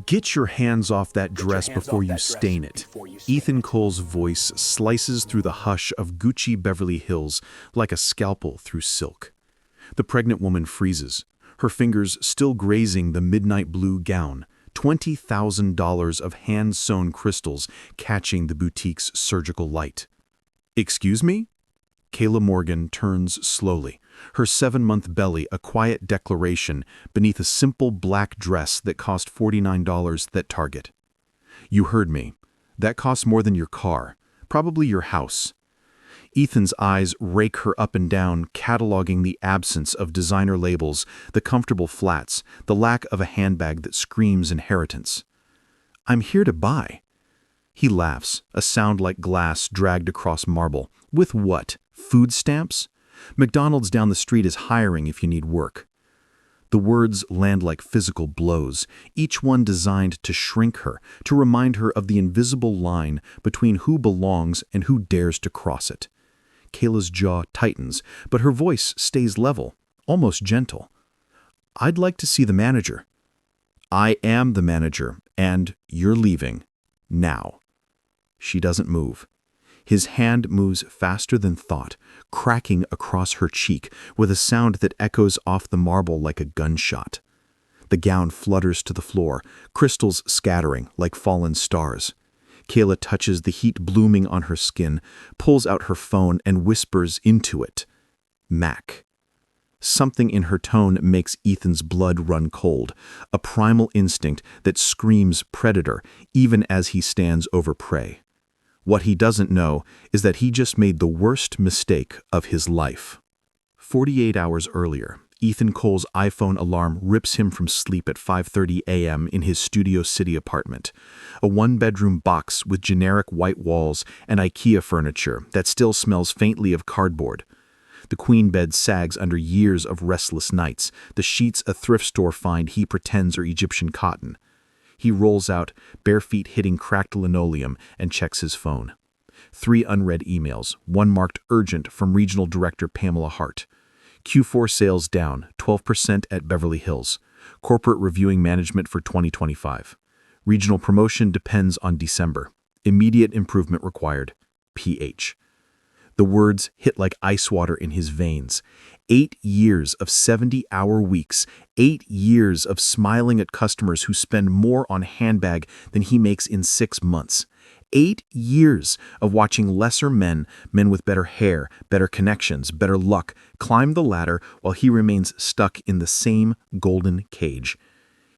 Get your hands off that dress before you stain it. Ethan Cole's voice slices through the hush of Gucci Beverly Hills like a scalpel through silk. The pregnant woman freezes, her fingers still grazing the midnight blue gown, $20,000 of hand-sewn crystals catching the boutique's surgical light. "Excuse me?" Kayla Morgan turns slowly, her 7-month belly a quiet declaration beneath a simple black dress that cost $49 at Target. "You heard me. That costs more than your car, probably your house." Ethan's eyes rake her up and down, cataloging the absence of designer labels, the comfortable flats, the lack of a handbag that screams inheritance. "I'm here to buy." He laughs, a sound like glass dragged across marble. "With what? Food stamps? McDonald's down the street is hiring if you need work." The words land like physical blows, each one designed to shrink her, to remind her of the invisible line between who belongs and who dares to cross it. Kayla's jaw tightens, but her voice stays level, almost gentle. "I'd like to see the manager." "I am the manager, and you're leaving. Now." She doesn't move. His hand moves faster than thought, cracking across her cheek with a sound that echoes off the marble like a gunshot. The gown flutters to the floor, crystals scattering like fallen stars. Kayla touches the heat blooming on her skin, pulls out her phone and whispers into it, "Mac." Something in her tone makes Ethan's blood run cold, a primal instinct that screams predator even as he stands over prey. What he doesn't know is that he just made the worst mistake of his life. 48 hours earlier, Ethan Cole's iPhone alarm rips him from sleep at 5:30 a.m. in his Studio City apartment, a one-bedroom box with generic white walls and IKEA furniture that still smells faintly of cardboard. The queen bed sags under years of restless nights, the sheets a thrift store find he pretends are Egyptian cotton. He rolls out, bare feet hitting cracked linoleum, and checks his phone. 3 unread emails, one marked urgent from Regional Director Pamela Hart. Q4 sales down, 12% at Beverly Hills. Corporate reviewing management for 2025. Regional promotion depends on December. Immediate improvement required. PH. The words hit like ice water in his veins. 8 years of 70-hour weeks, 8 years of smiling at customers who spend more on handbag than he makes in 6 months. 8 years of watching lesser men with better hair, better connections, better luck, climb the ladder while he remains stuck in the same golden cage.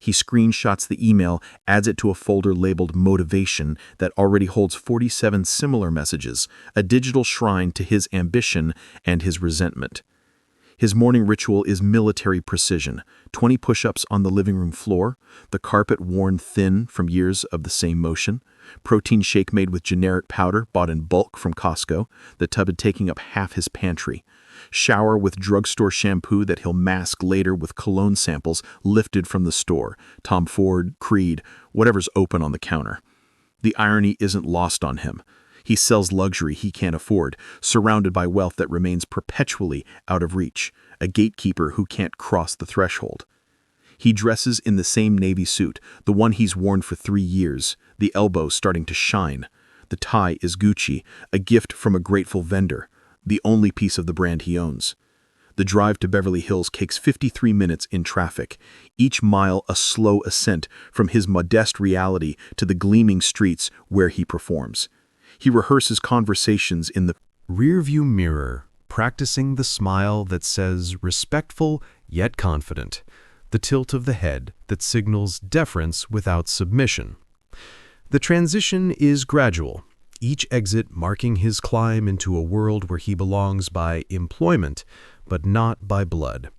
He screenshots the email, adds it to a folder labeled Motivation that already holds 47 similar messages, a digital shrine to his ambition and his resentment. His morning ritual is military precision, 20 push-ups on the living room floor, the carpet worn thin from years of the same motion, protein shake made with generic powder bought in bulk from Costco, the tub taking up half his pantry. Shower with drugstore shampoo that he'll mask later with cologne samples lifted from the store, Tom Ford, Creed, whatever's open on the counter. The irony isn't lost on him. He sells luxury he can't afford, surrounded by wealth that remains perpetually out of reach, a gatekeeper who can't cross the threshold. He dresses in the same navy suit, the one he's worn for 3 years, the elbow starting to shine. The tie is Gucci, a gift from a grateful vendor, the only piece of the brand he owns. The drive to Beverly Hills takes 53 minutes in traffic, each mile a slow ascent from his modest reality to the gleaming streets where he performs. He rehearses conversations in the rearview mirror, practicing the smile that says respectful yet confident, the tilt of the head that signals deference without submission. The transition is gradual, each exit marking his climb into a world where he belongs by employment, but not by blood.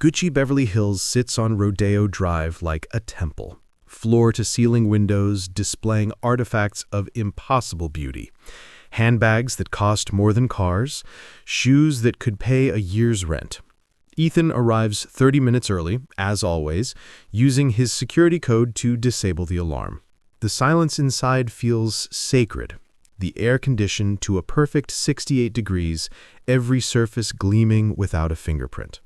Gucci Beverly Hills sits on Rodeo Drive like a temple, floor-to-ceiling windows displaying artifacts of impossible beauty, handbags that cost more than cars, shoes that could pay a year's rent. Ethan arrives 30 minutes early, as always, using his security code to disable the alarm. The silence inside feels sacred, the air conditioned to a perfect 68 degrees, every surface gleaming without a fingerprint.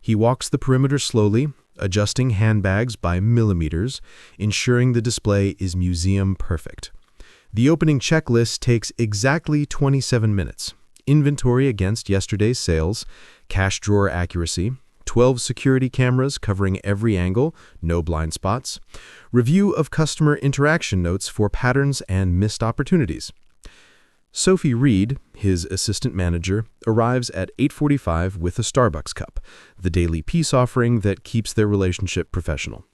He walks the perimeter slowly, adjusting handbags by millimeters, ensuring the display is museum perfect. The opening checklist takes exactly 27 minutes. Inventory against yesterday's sales, cash drawer accuracy, 12 security cameras covering every angle, no blind spots, review of customer interaction notes for patterns and missed opportunities. Sophie Reed, his assistant manager, arrives at 8:45 with a Starbucks cup, the daily peace offering that keeps their relationship professional.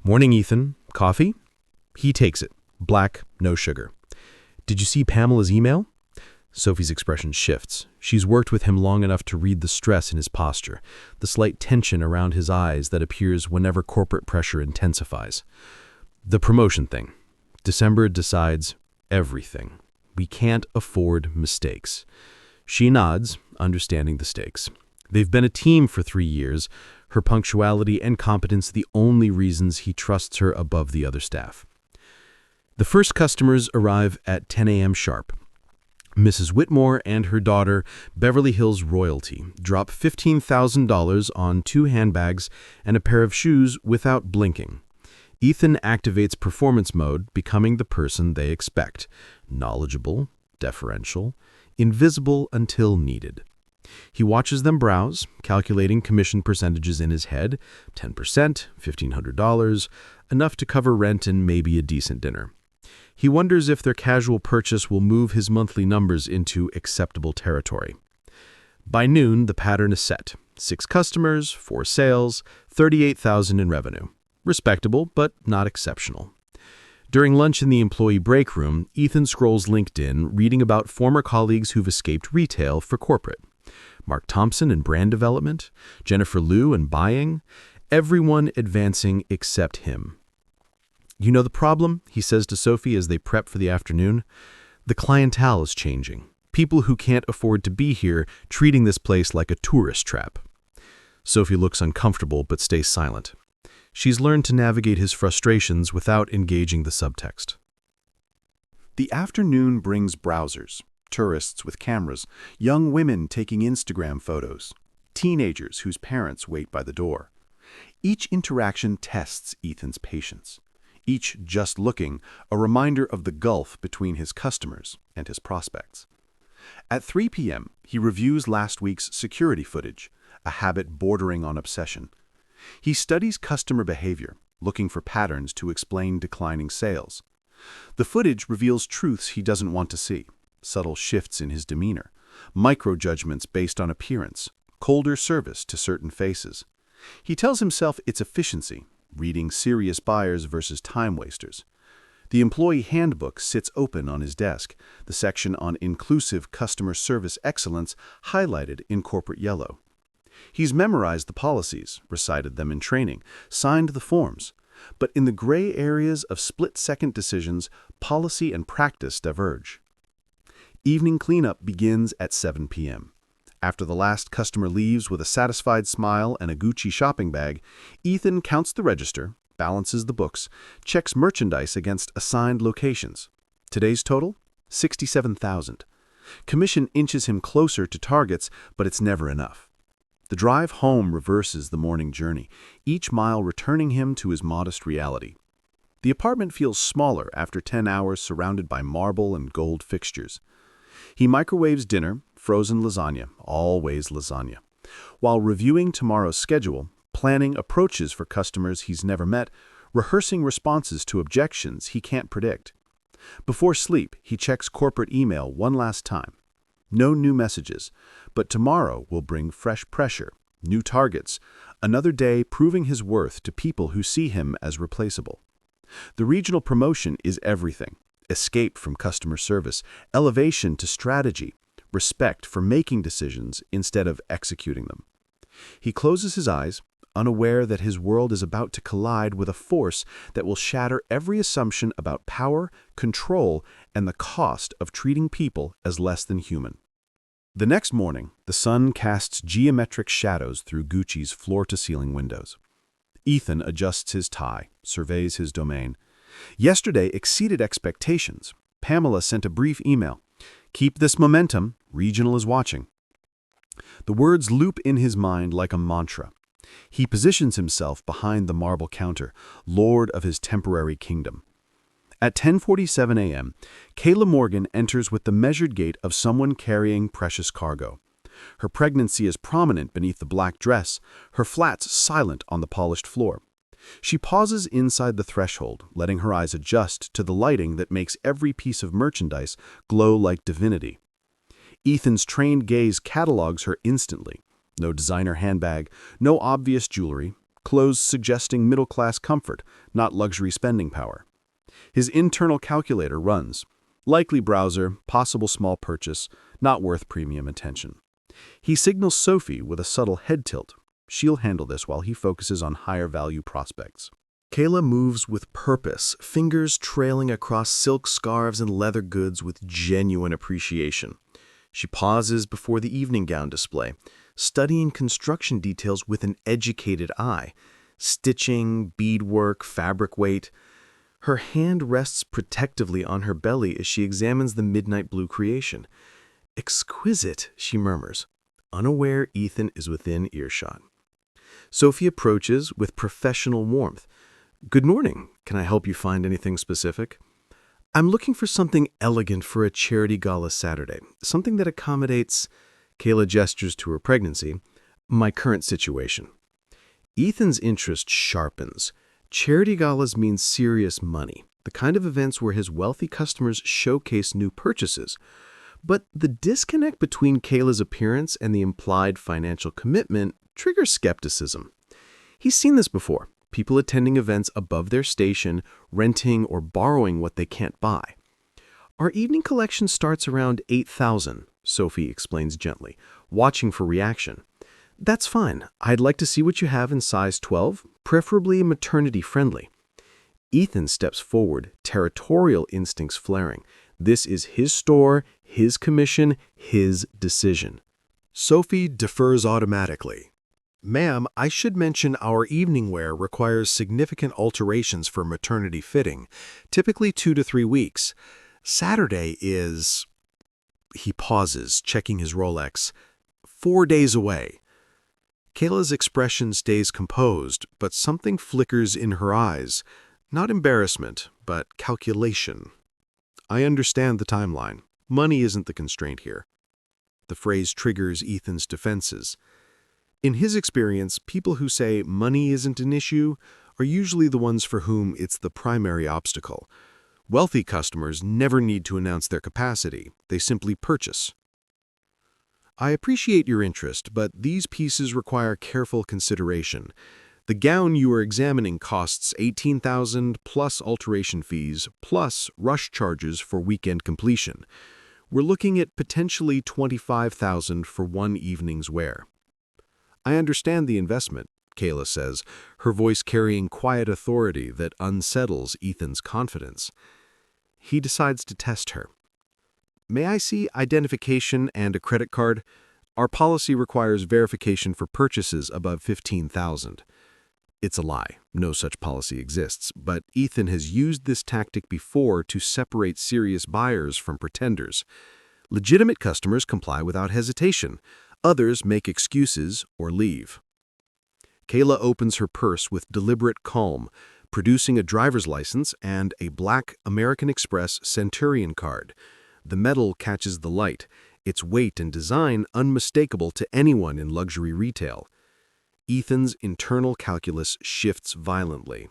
"Morning, Ethan. Coffee?" He takes it. Black, no sugar. "Did you see Pamela's email?" Sophie's expression shifts. She's worked with him long enough to read the stress in his posture, the slight tension around his eyes that appears whenever corporate pressure intensifies. "The promotion thing. December decides everything. We can't afford mistakes." She nods, understanding the stakes. They've been a team for 3 years, her punctuality and competence the only reasons he trusts her above the other staff. The first customers arrive at 10 a.m. sharp. Mrs. Whitmore and her daughter, Beverly Hills royalty, drop $15,000 on 2 handbags and a pair of shoes without blinking. Ethan activates performance mode, becoming the person they expect. Knowledgeable, deferential, invisible until needed. He watches them browse, calculating commission percentages in his head, 10%, $1,500, enough to cover rent and maybe a decent dinner. He wonders if their casual purchase will move his monthly numbers into acceptable territory. By noon, the pattern is set. 6 customers, 4 sales, $38,000 in revenue. Respectable, but not exceptional. During lunch in the employee break room, Ethan scrolls LinkedIn, reading about former colleagues who've escaped retail for corporate. Mark Thompson in brand development, Jennifer Liu in buying, everyone advancing except him. "You know the problem?" he says to Sophie as they prep for the afternoon. "The clientele is changing. People who can't afford to be here, treating this place like a tourist trap." Sophie looks uncomfortable but stays silent. She's learned to navigate his frustrations without engaging the subtext. The afternoon brings browsers, tourists with cameras, young women taking Instagram photos, teenagers whose parents wait by the door. Each interaction tests Ethan's patience. Each just looking, a reminder of the gulf between his customers and his prospects. At 3 p.m., he reviews last week's security footage, a habit bordering on obsession. He studies customer behavior, looking for patterns to explain declining sales. The footage reveals truths he doesn't want to see, subtle shifts in his demeanor, micro-judgments based on appearance, colder service to certain faces. He tells himself it's efficiency, reading serious buyers versus time wasters. The employee handbook sits open on his desk, the section on inclusive customer service excellence highlighted in corporate yellow. He's memorized the policies, recited them in training, signed the forms. But in the gray areas of split-second decisions, policy and practice diverge. Evening cleanup begins at 7 p.m. After the last customer leaves with a satisfied smile and a Gucci shopping bag, Ethan counts the register, balances the books, checks merchandise against assigned locations. Today's total? $67,000. Commission inches him closer to targets, but it's never enough. The drive home reverses the morning journey, each mile returning him to his modest reality. The apartment feels smaller after 10 hours surrounded by marble and gold fixtures. He microwaves dinner, frozen lasagna, always lasagna. While reviewing tomorrow's schedule, planning approaches for customers he's never met, rehearsing responses to objections he can't predict. Before sleep, he checks corporate email one last time. No new messages, but tomorrow will bring fresh pressure, new targets, another day proving his worth to people who see him as replaceable. The regional promotion is everything. Escape from customer service, elevation to strategy, respect for making decisions instead of executing them. He closes his eyes, unaware that his world is about to collide with a force that will shatter every assumption about power, control, and the cost of treating people as less than human. The next morning, the sun casts geometric shadows through Gucci's floor-to-ceiling windows. Ethan adjusts his tie, surveys his domain. Yesterday exceeded expectations. Pamela sent a brief email. "Keep this momentum. Regional is watching." The words loop in his mind like a mantra. He positions himself behind the marble counter, lord of his temporary kingdom. At 10:47 a.m., Kayla Morgan enters with the measured gait of someone carrying precious cargo. Her pregnancy is prominent beneath the black dress, her flats silent on the polished floor. She pauses inside the threshold, letting her eyes adjust to the lighting that makes every piece of merchandise glow like divinity. Ethan's trained gaze catalogs her instantly. No designer handbag, no obvious jewelry, clothes suggesting middle-class comfort, not luxury spending power. His internal calculator runs. Likely browser, possible small purchase, not worth premium attention. He signals Sophie with a subtle head tilt. She'll handle this while he focuses on higher value prospects. Kayla moves with purpose, fingers trailing across silk scarves and leather goods with genuine appreciation. She pauses before the evening gown display, studying construction details with an educated eye. Stitching, beadwork, fabric weight. Her hand rests protectively on her belly as she examines the midnight blue creation. Exquisite, she murmurs, unaware Ethan is within earshot. Sophie approaches with professional warmth. Good morning. Can I help you find anything specific? I'm looking for something elegant for a charity gala Saturday. Something that accommodates, Kayla gestures to her pregnancy, my current situation. Ethan's interest sharpens. Charity galas mean serious money, the kind of events where his wealthy customers showcase new purchases. But the disconnect between Kayla's appearance and the implied financial commitment triggers skepticism. He's seen this before, people attending events above their station, renting or borrowing what they can't buy. Our evening collection starts around $8,000, Sophie explains gently, watching for reaction. That's fine. I'd like to see what you have in size 12, preferably maternity-friendly. Ethan steps forward, territorial instincts flaring. This is his store, his commission, his decision. Sophie defers automatically. Ma'am, I should mention our evening wear requires significant alterations for maternity fitting, typically 2 to 3 weeks. Saturday is... He pauses, checking his Rolex. 4 days away. Kayla's expression stays composed, but something flickers in her eyes. Not embarrassment, but calculation. I understand the timeline. Money isn't the constraint here. The phrase triggers Ethan's defenses. In his experience, people who say money isn't an issue are usually the ones for whom it's the primary obstacle. Wealthy customers never need to announce their capacity. They simply purchase. I appreciate your interest, but these pieces require careful consideration. The gown you are examining costs $18,000 plus alteration fees, plus rush charges for weekend completion. We're looking at potentially $25,000 for one evening's wear. I understand the investment, Kayla says, her voice carrying quiet authority that unsettles Ethan's confidence. He decides to test her. May I see identification and a credit card? Our policy requires verification for purchases above $15,000. It's a lie. No such policy exists, but Ethan has used this tactic before to separate serious buyers from pretenders. Legitimate customers comply without hesitation. Others make excuses or leave. Kayla opens her purse with deliberate calm, producing a driver's license and a black American Express Centurion card. The metal catches the light, its weight and design unmistakable to anyone in luxury retail. Ethan's internal calculus shifts violently.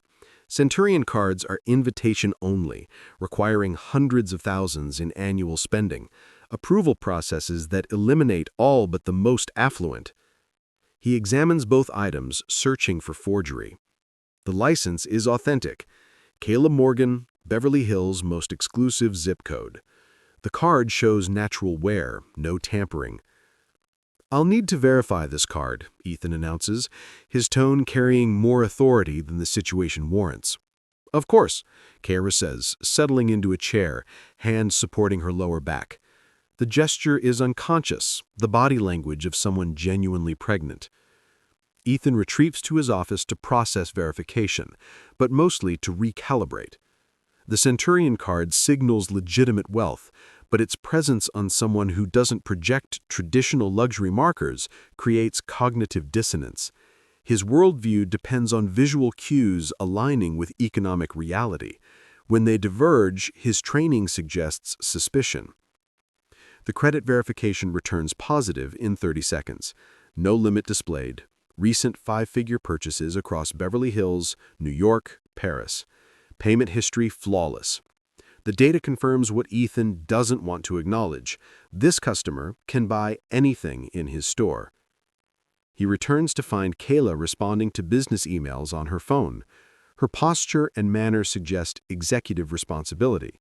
Centurion cards are invitation only, requiring hundreds of thousands in annual spending, approval processes that eliminate all but the most affluent. He examines both items, searching for forgery. The license is authentic. Kayla Morgan, Beverly Hills most exclusive zip code. The card shows natural wear, no tampering. I'll need to verify this card, Ethan announces, his tone carrying more authority than the situation warrants. Of course, Kayla says, settling into a chair, hands supporting her lower back. The gesture is unconscious, the body language of someone genuinely pregnant. Ethan retreats to his office to process verification, but mostly to recalibrate. The Centurion card signals legitimate wealth, but its presence on someone who doesn't project traditional luxury markers creates cognitive dissonance. His worldview depends on visual cues aligning with economic reality. When they diverge, his training suggests suspicion. The credit verification returns positive in 30 seconds. No limit displayed. Recent 5-figure purchases across Beverly Hills, New York, Paris. Payment history flawless. The data confirms what Ethan doesn't want to acknowledge. This customer can buy anything in his store. He returns to find Kayla responding to business emails on her phone. Her posture and manner suggest executive responsibility.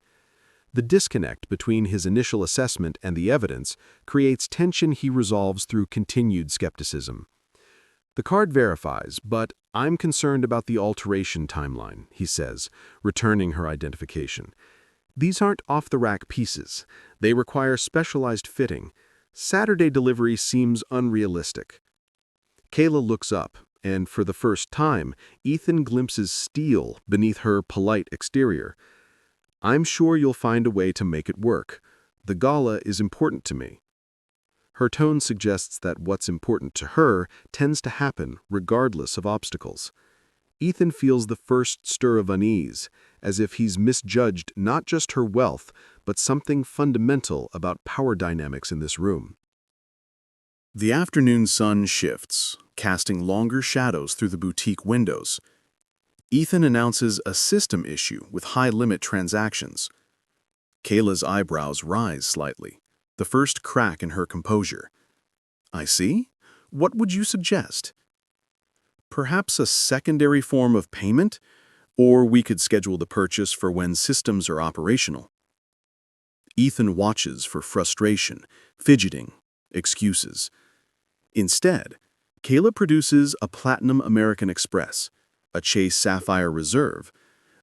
The disconnect between his initial assessment and the evidence creates tension he resolves through continued skepticism. The card verifies, but I'm concerned about the alteration timeline, he says, returning her identification. These aren't off-the-rack pieces. They require specialized fitting. Saturday delivery seems unrealistic. Kayla looks up, and for the first time, Ethan glimpses steel beneath her polite exterior. I'm sure you'll find a way to make it work. The gala is important to me. Her tone suggests that what's important to her tends to happen regardless of obstacles. Ethan feels the first stir of unease, as if he's misjudged not just her wealth, but something fundamental about power dynamics in this room. The afternoon sun shifts, casting longer shadows through the boutique windows. Ethan announces a system issue with high-limit transactions. Kayla's eyebrows rise slightly, the first crack in her composure. I see. What would you suggest? Perhaps a secondary form of payment? Or we could schedule the purchase for when systems are operational. Ethan watches for frustration, fidgeting, excuses. Instead, Kayla produces a Platinum American Express, a Chase Sapphire Reserve,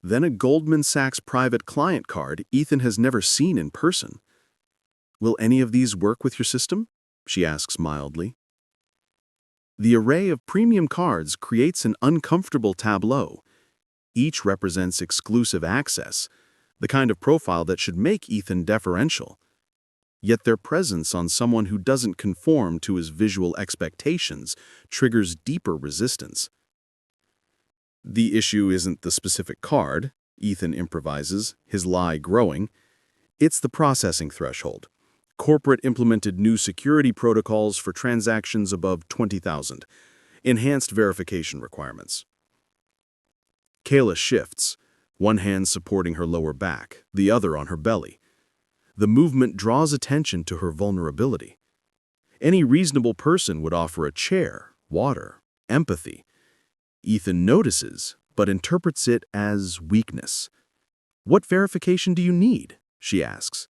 then a Goldman Sachs private client card Ethan has never seen in person. Will any of these work with your system? She asks mildly. The array of premium cards creates an uncomfortable tableau. Each represents exclusive access, the kind of profile that should make Ethan deferential. Yet their presence on someone who doesn't conform to his visual expectations triggers deeper resistance. The issue isn't the specific card, Ethan improvises, his lie growing. It's the processing threshold. Corporate implemented new security protocols for transactions above $20,000, enhanced verification requirements. Kayla shifts, one hand supporting her lower back, the other on her belly. The movement draws attention to her vulnerability. Any reasonable person would offer a chair, water, empathy. Ethan notices, but interprets it as weakness. What verification do you need? She asks.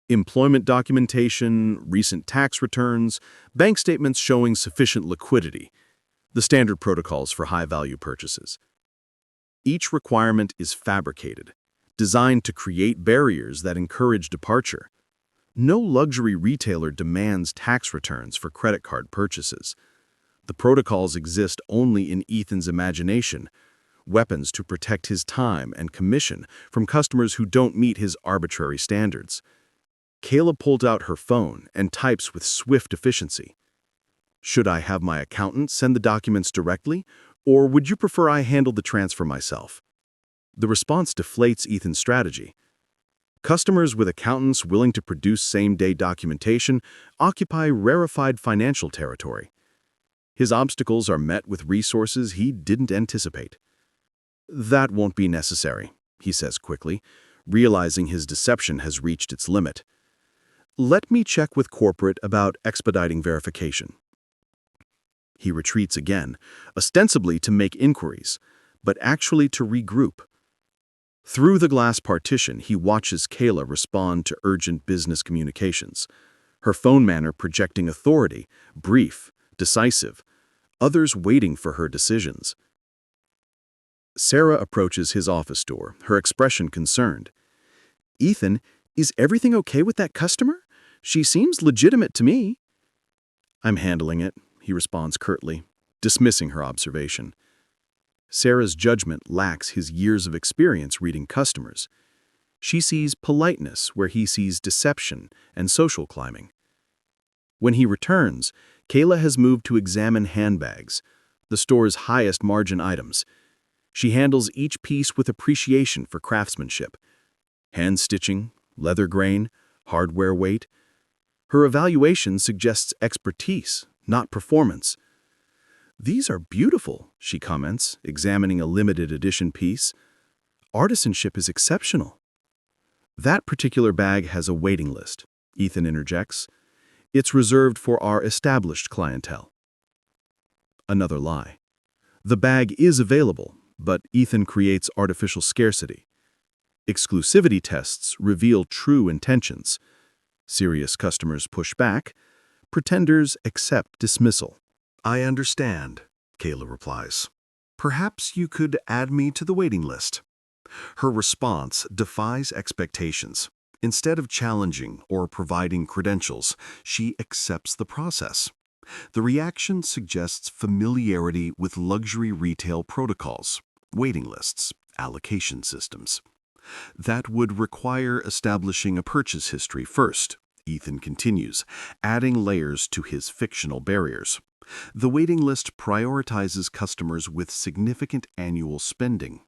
Employment documentation, recent tax returns, bank statements showing sufficient liquidity. The standard protocols for high-value purchases. Each requirement is fabricated, designed to create barriers that encourage departure. No luxury retailer demands tax returns for credit card purchases. The protocols exist only in Ethan's imagination, weapons to protect his time and commission from customers who don't meet his arbitrary standards. Kayla pulled out her phone and types with swift efficiency. Should I have my accountant send the documents directly, or would you prefer I handle the transfer myself? The response deflates Ethan's strategy. Customers with accountants willing to produce same-day documentation occupy rarefied financial territory. His obstacles are met with resources he didn't anticipate. That won't be necessary, he says quickly, realizing his deception has reached its limit. Let me check with corporate about expediting verification. He retreats again, ostensibly to make inquiries, but actually to regroup. Through the glass partition, he watches Kayla respond to urgent business communications, her phone manner projecting authority, brief, decisive, others waiting for her decisions. Sarah approaches his office door, her expression concerned. Ethan, is everything okay with that customer? She seems legitimate to me. I'm handling it, he responds curtly, dismissing her observation. Sarah's judgment lacks his years of experience reading customers. She sees politeness where he sees deception and social climbing. When he returns, Kayla has moved to examine handbags. The the store's highest margin items. She handles each piece with appreciation for craftsmanship. Hand stitching, leather grain, hardware weight. Her evaluation suggests expertise, not performance. "These are beautiful," she comments, examining a limited edition piece. "Artisanship is exceptional." "That particular bag has a waiting list," Ethan interjects. "It's reserved for our established clientele." Another lie. The bag is available, but Ethan creates artificial scarcity. Exclusivity tests reveal true intentions. Serious customers push back. Pretenders accept dismissal. "I understand," Kayla replies. "Perhaps you could add me to the waiting list." Her response defies expectations. Instead of challenging or providing credentials, she accepts the process. The reaction suggests familiarity with luxury retail protocols, waiting lists, allocation systems. "That would require establishing a purchase history first," Ethan continues, adding layers to his fictional barriers. "The waiting list prioritizes customers with significant annual spending."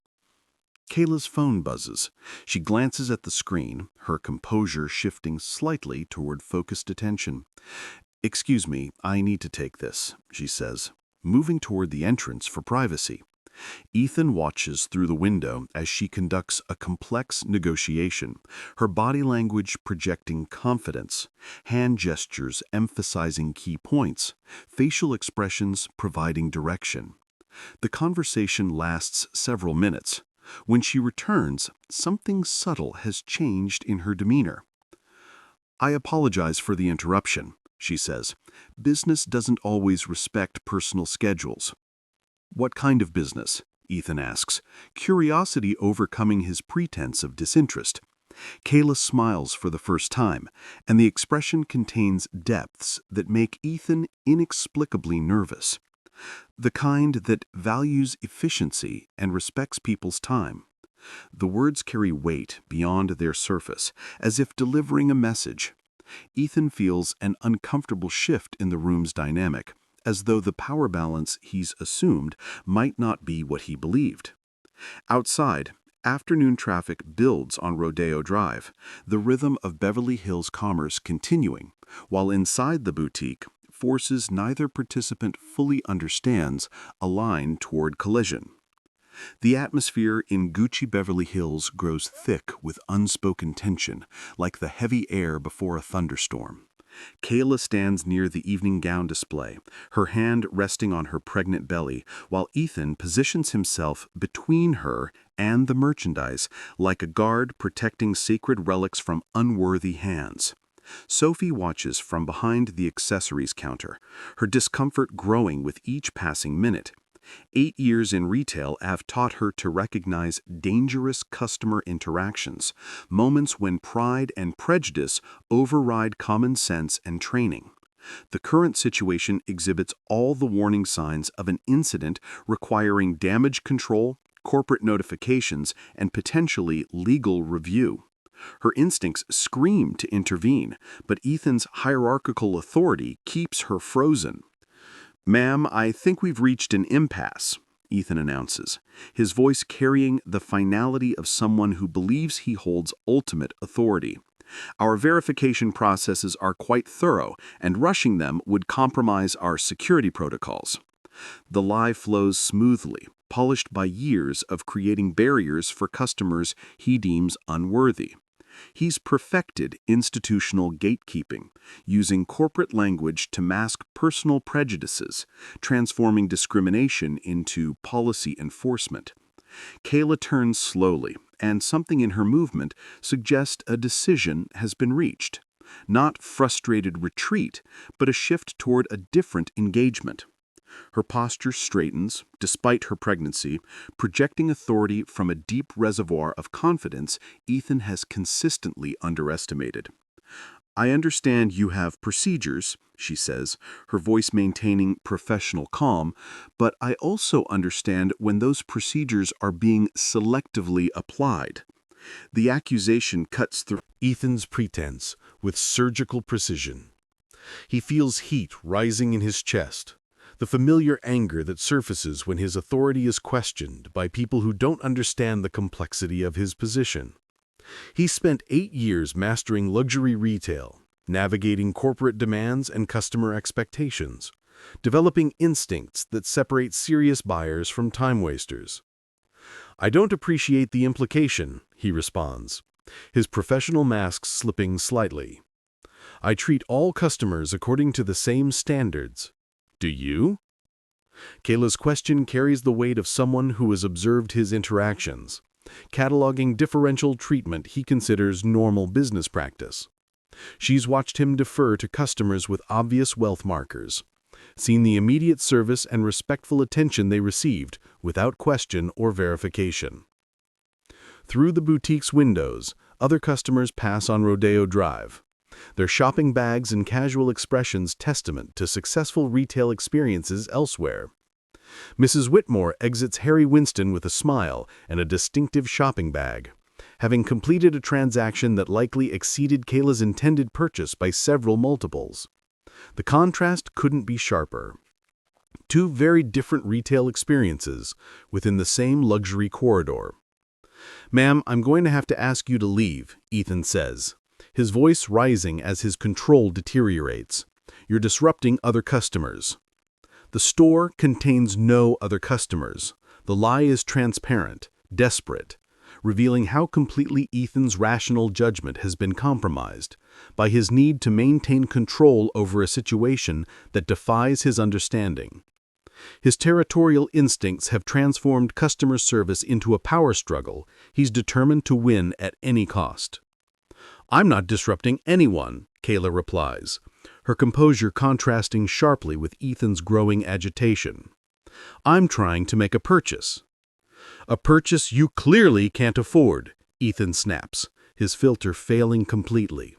Kayla's phone buzzes. She glances at the screen, her composure shifting slightly toward focused attention. "Excuse me, I need to take this," she says, moving toward the entrance for privacy. Ethan watches through the window as she conducts a complex negotiation, her body language projecting confidence, hand gestures emphasizing key points, facial expressions providing direction. The conversation lasts several minutes. When she returns, something subtle has changed in her demeanor. "I apologize for the interruption," she says. "Business doesn't always respect personal schedules." "What kind of business?" Ethan asks, curiosity overcoming his pretense of disinterest. Kayla smiles for the first time, and the expression contains depths that make Ethan inexplicably nervous. "The kind that values efficiency and respects people's time." The words carry weight beyond their surface, as if delivering a message. Ethan feels an uncomfortable shift in the room's dynamic, as though the power balance he's assumed might not be what he believed. Outside, afternoon traffic builds on Rodeo Drive, the rhythm of Beverly Hills commerce continuing, while inside the boutique, forces neither participant fully understands align toward collision. The atmosphere in Gucci Beverly Hills grows thick with unspoken tension, like the heavy air before a thunderstorm. Kayla stands near the evening gown display, her hand resting on her pregnant belly, while Ethan positions himself between her and the merchandise, like a guard protecting sacred relics from unworthy hands. Sophie watches from behind the accessories counter, her discomfort growing with each passing minute. 8 years in retail have taught her to recognize dangerous customer interactions, moments when pride and prejudice override common sense and training. The current situation exhibits all the warning signs of an incident requiring damage control, corporate notifications, and potentially legal review. Her instincts scream to intervene, but Ethan's hierarchical authority keeps her frozen. "Ma'am, I think we've reached an impasse," Ethan announces, his voice carrying the finality of someone who believes he holds ultimate authority. "Our verification processes are quite thorough, and rushing them would compromise our security protocols." The lie flows smoothly, polished by years of creating barriers for customers he deems unworthy. He's perfected institutional gatekeeping, using corporate language to mask personal prejudices, transforming discrimination into policy enforcement. Kayla turns slowly, and something in her movement suggests a decision has been reached. Not frustrated retreat, but a shift toward a different engagement. Her posture straightens, despite her pregnancy, projecting authority from a deep reservoir of confidence Ethan has consistently underestimated. "I understand you have procedures," she says, her voice maintaining professional calm, "but I also understand when those procedures are being selectively applied." The accusation cuts through Ethan's pretense with surgical precision. He feels heat rising in his chest. The familiar anger that surfaces when his authority is questioned by people who don't understand the complexity of his position. He spent 8 years mastering luxury retail, navigating corporate demands and customer expectations, developing instincts that separate serious buyers from time wasters. "I don't appreciate the implication," he responds, his professional mask slipping slightly. "I treat all customers according to the same standards. Do you?" Kayla's question carries the weight of someone who has observed his interactions, cataloging differential treatment he considers normal business practice. She's watched him defer to customers with obvious wealth markers, seen the immediate service and respectful attention they received without question or verification. Through the boutique's windows, other customers pass on Rodeo Drive, their shopping bags and casual expressions testament to successful retail experiences elsewhere. Mrs. Whitmore exits Harry Winston with a smile and a distinctive shopping bag, having completed a transaction that likely exceeded Kayla's intended purchase by several multiples. The contrast couldn't be sharper. Two very different retail experiences within the same luxury corridor. "Ma'am, I'm going to have to ask you to leave," Ethan says, his voice rising as his control deteriorates. "You're disrupting other customers." The store contains no other customers. The lie is transparent, desperate, revealing how completely Ethan's rational judgment has been compromised by his need to maintain control over a situation that defies his understanding. His territorial instincts have transformed customer service into a power struggle he's determined to win at any cost. "I'm not disrupting anyone," Kayla replies, her composure contrasting sharply with Ethan's growing agitation. "I'm trying to make a purchase." "A purchase you clearly can't afford," Ethan snaps, his filter failing completely.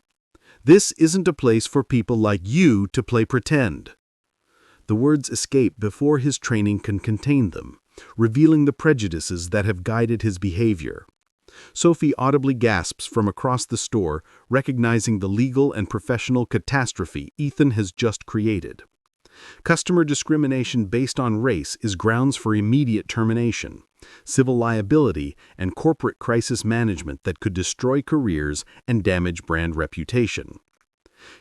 "This isn't a place for people like you to play pretend." The words escape before his training can contain them, revealing the prejudices that have guided his behavior. Sophie audibly gasps from across the store, recognizing the legal and professional catastrophe Ethan has just created. Customer discrimination based on race is grounds for immediate termination, civil liability, and corporate crisis management that could destroy careers and damage brand reputation.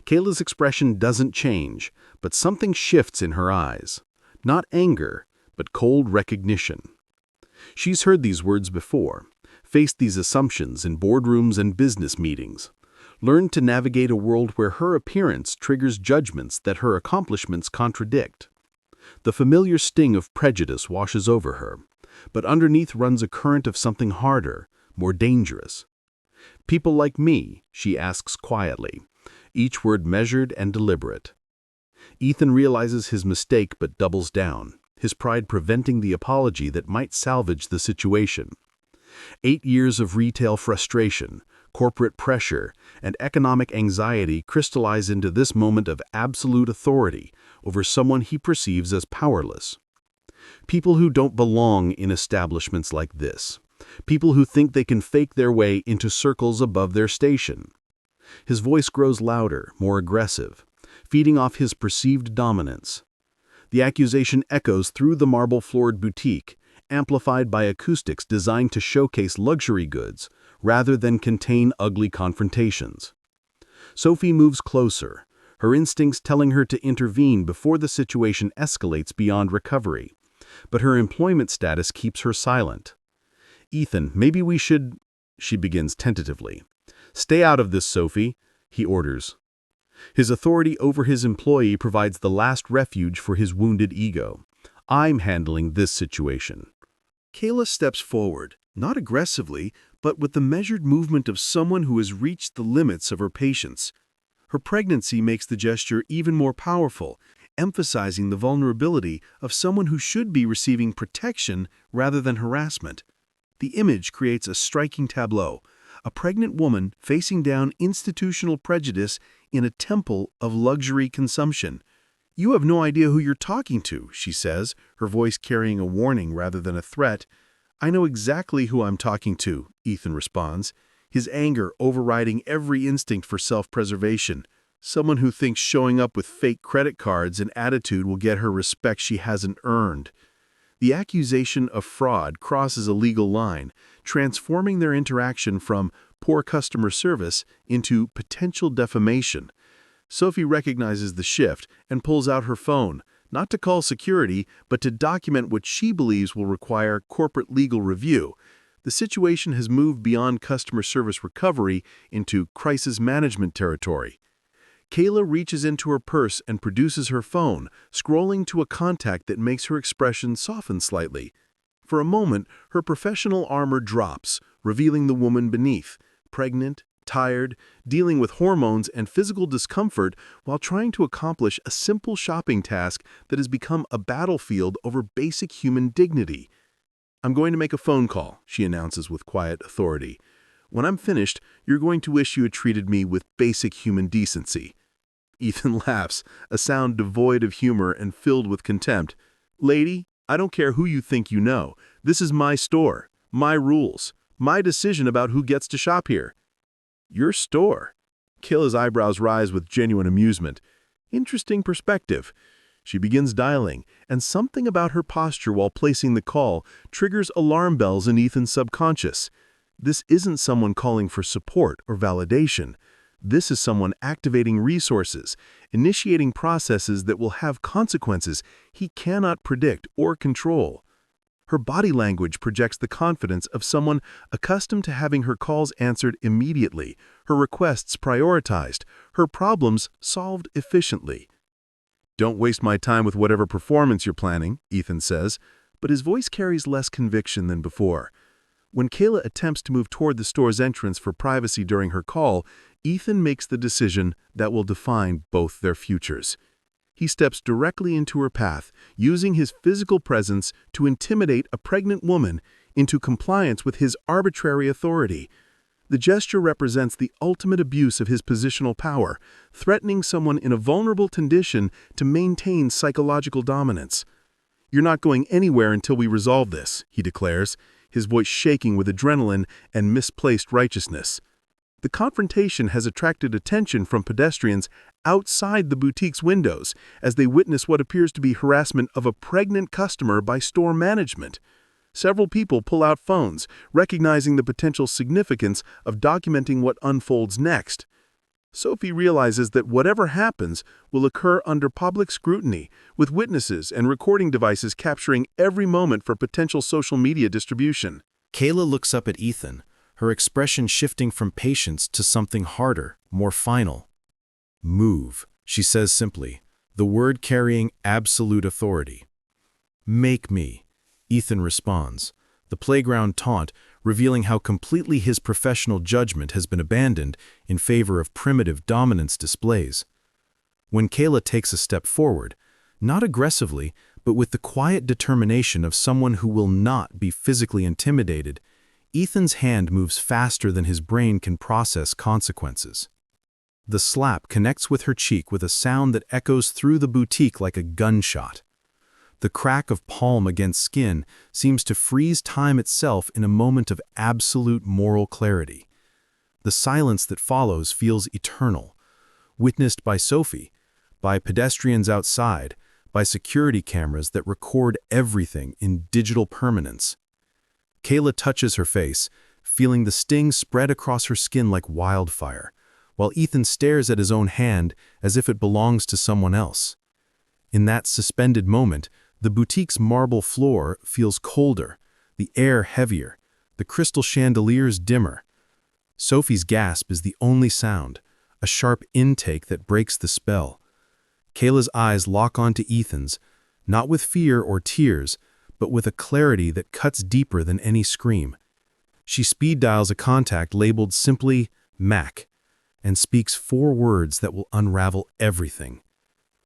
Kayla's expression doesn't change, but something shifts in her eyes. Not anger, but cold recognition. She's heard these words before, faced these assumptions in boardrooms and business meetings, learned to navigate a world where her appearance triggers judgments that her accomplishments contradict. The familiar sting of prejudice washes over her, but underneath runs a current of something harder, more dangerous. "People like me," she asks quietly, each word measured and deliberate. Ethan realizes his mistake but doubles down, his pride preventing the apology that might salvage the situation. 8 years of retail frustration, corporate pressure, and economic anxiety crystallize into this moment of absolute authority over someone he perceives as powerless. People who don't belong in establishments like this. People who think they can fake their way into circles above their station. His voice grows louder, more aggressive, feeding off his perceived dominance. The accusation echoes through the marble-floored boutique, amplified by acoustics designed to showcase luxury goods rather than contain ugly confrontations. Sophie moves closer, her instincts telling her to intervene before the situation escalates beyond recovery, but her employment status keeps her silent. "Ethan, maybe we should," she begins tentatively. "Stay out of this, Sophie," he orders. His authority over his employee provides the last refuge for his wounded ego. "I'm handling this situation." Kayla steps forward, not aggressively, but with the measured movement of someone who has reached the limits of her patience. Her pregnancy makes the gesture even more powerful, emphasizing the vulnerability of someone who should be receiving protection rather than harassment. The image creates a striking tableau, a pregnant woman facing down institutional prejudice in a temple of luxury consumption. "You have no idea who you're talking to," she says, her voice carrying a warning rather than a threat. "I know exactly who I'm talking to," Ethan responds, his anger overriding every instinct for self-preservation. Someone who thinks showing up with fake credit cards and attitude will get her respect she hasn't earned. The accusation of fraud crosses a legal line, transforming their interaction from poor customer service into potential defamation. Sophie recognizes the shift and pulls out her phone, not to call security, but to document what she believes will require corporate legal review. The situation has moved beyond customer service recovery into crisis management territory. Kayla reaches into her purse and produces her phone, scrolling to a contact that makes her expression soften slightly. For a moment, her professional armor drops, revealing the woman beneath, pregnant, tired, dealing with hormones and physical discomfort while trying to accomplish a simple shopping task that has become a battlefield over basic human dignity. "I'm going to make a phone call," she announces with quiet authority. "When I'm finished, you're going to wish you had treated me with basic human decency." Ethan laughs, a sound devoid of humor and filled with contempt. "Lady, I don't care who you think you know. This is my store, my rules, my decision about who gets to shop here." "Your store?" Kayla's eyebrows rise with genuine amusement. Interesting perspective. She begins dialing, and something about her posture while placing the call triggers alarm bells in Ethan's subconscious. This isn't someone calling for support or validation. This is someone activating resources, initiating processes that will have consequences he cannot predict or control. Her body language projects the confidence of someone accustomed to having her calls answered immediately, her requests prioritized, her problems solved efficiently. "Don't waste my time with whatever performance you're planning," Ethan says, but his voice carries less conviction than before. When Kayla attempts to move toward the store's entrance for privacy during her call, Ethan makes the decision that will define both their futures. He steps directly into her path, using his physical presence to intimidate a pregnant woman into compliance with his arbitrary authority. The gesture represents the ultimate abuse of his positional power, threatening someone in a vulnerable condition to maintain psychological dominance. "You're not going anywhere until we resolve this," he declares, his voice shaking with adrenaline and misplaced righteousness. The confrontation has attracted attention from pedestrians outside the boutique's windows as they witness what appears to be harassment of a pregnant customer by store management. Several people pull out phones, recognizing the potential significance of documenting what unfolds next. Sophie realizes that whatever happens will occur under public scrutiny, with witnesses and recording devices capturing every moment for potential social media distribution. Kayla looks up at Ethan, her expression shifting from patience to something harder, more final. "Move," she says simply, the word carrying absolute authority. "Make me," Ethan responds, the playground taunt revealing how completely his professional judgment has been abandoned in favor of primitive dominance displays. When Kayla takes a step forward, not aggressively, but with the quiet determination of someone who will not be physically intimidated, Ethan's hand moves faster than his brain can process consequences. The slap connects with her cheek with a sound that echoes through the boutique like a gunshot. The crack of palm against skin seems to freeze time itself in a moment of absolute moral clarity. The silence that follows feels eternal, witnessed by Sophie, by pedestrians outside, by security cameras that record everything in digital permanence. Kayla touches her face, feeling the sting spread across her skin like wildfire, while Ethan stares at his own hand as if it belongs to someone else. In that suspended moment, the boutique's marble floor feels colder, the air heavier, the crystal chandeliers dimmer. Sophie's gasp is the only sound, a sharp intake that breaks the spell. Kayla's eyes lock onto Ethan's, not with fear or tears, but with a clarity that cuts deeper than any scream. She speed dials a contact labeled simply Mac, and speaks 4 words that will unravel everything.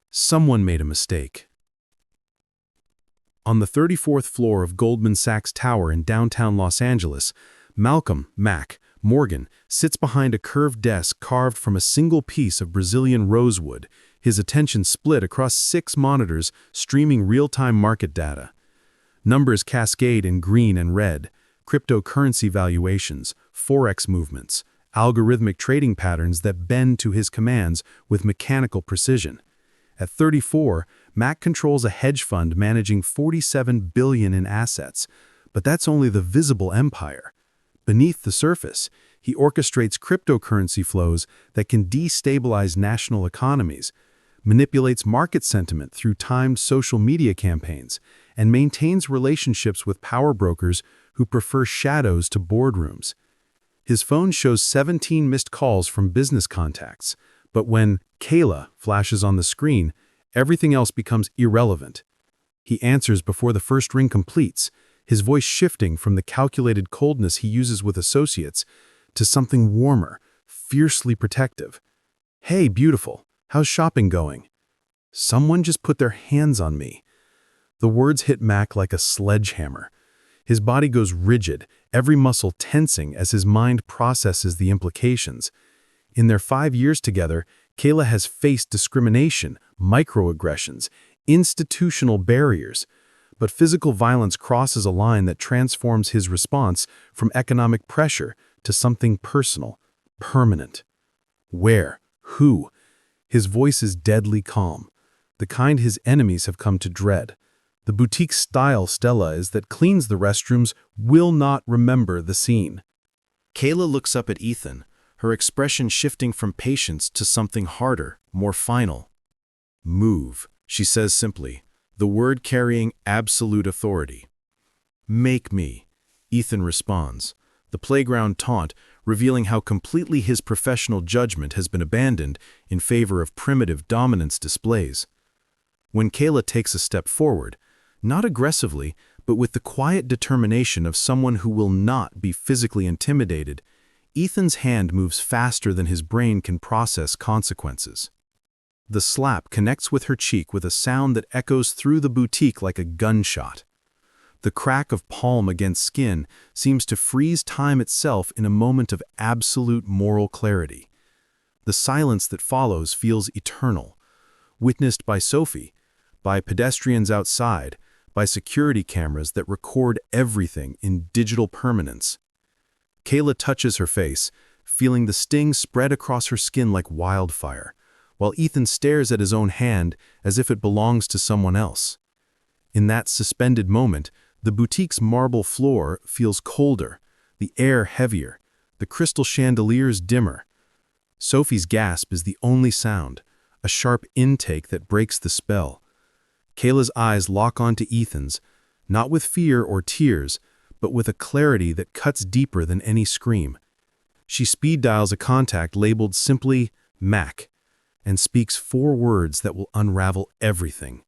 Someone made a mistake. On the 34th floor of Goldman Sachs Tower in downtown Los Angeles, Malcolm Mac Morgan sits behind a curved desk carved from a single piece of Brazilian rosewood, his attention split across 6 monitors streaming real-time market data. Numbers cascade in green and red, cryptocurrency valuations, forex movements, algorithmic trading patterns that bend to his commands with mechanical precision. At 34, Mac controls a hedge fund managing $47 billion in assets, but that's only the visible empire. Beneath the surface, he orchestrates cryptocurrency flows that can destabilize national economies, manipulates market sentiment through timed social media campaigns, and maintains relationships with power brokers who prefer shadows to boardrooms. His phone shows 17 missed calls from business contacts, but when Kayla flashes on the screen, everything else becomes irrelevant. He answers before the first ring completes, his voice shifting from the calculated coldness he uses with associates to something warmer, fiercely protective. "Hey, beautiful, how's shopping going?" "Someone just put their hands on me." The words hit Mac like a sledgehammer. His body goes rigid, every muscle tensing as his mind processes the implications. In their 5 years together, Kayla has faced discrimination, microaggressions, institutional barriers. But physical violence crosses a line that transforms his response from economic pressure to something personal, permanent. Where? Who? His voice is deadly calm, the kind his enemies have come to dread. The boutique-style Stella is that cleans the restrooms will not remember the scene. Kayla looks up at Ethan, her expression shifting from patience to something harder, more final. "Move," she says simply, the word carrying absolute authority. "Make me," Ethan responds, the playground taunt revealing how completely his professional judgment has been abandoned in favor of primitive dominance displays. When Kayla takes a step forward, not aggressively, but with the quiet determination of someone who will not be physically intimidated, Ethan's hand moves faster than his brain can process consequences. The slap connects with her cheek with a sound that echoes through the boutique like a gunshot. The crack of palm against skin seems to freeze time itself in a moment of absolute moral clarity. The silence that follows feels eternal, witnessed by Sophie, by pedestrians outside, by security cameras that record everything in digital permanence. Kayla touches her face, feeling the sting spread across her skin like wildfire, while Ethan stares at his own hand as if it belongs to someone else. In that suspended moment, the boutique's marble floor feels colder, the air heavier, the crystal chandeliers dimmer. Sophie's gasp is the only sound, a sharp intake that breaks the spell. Kayla's eyes lock onto Ethan's, not with fear or tears, but with a clarity that cuts deeper than any scream. She speed dials a contact labeled simply Mac, and speaks 4 words that will unravel everything.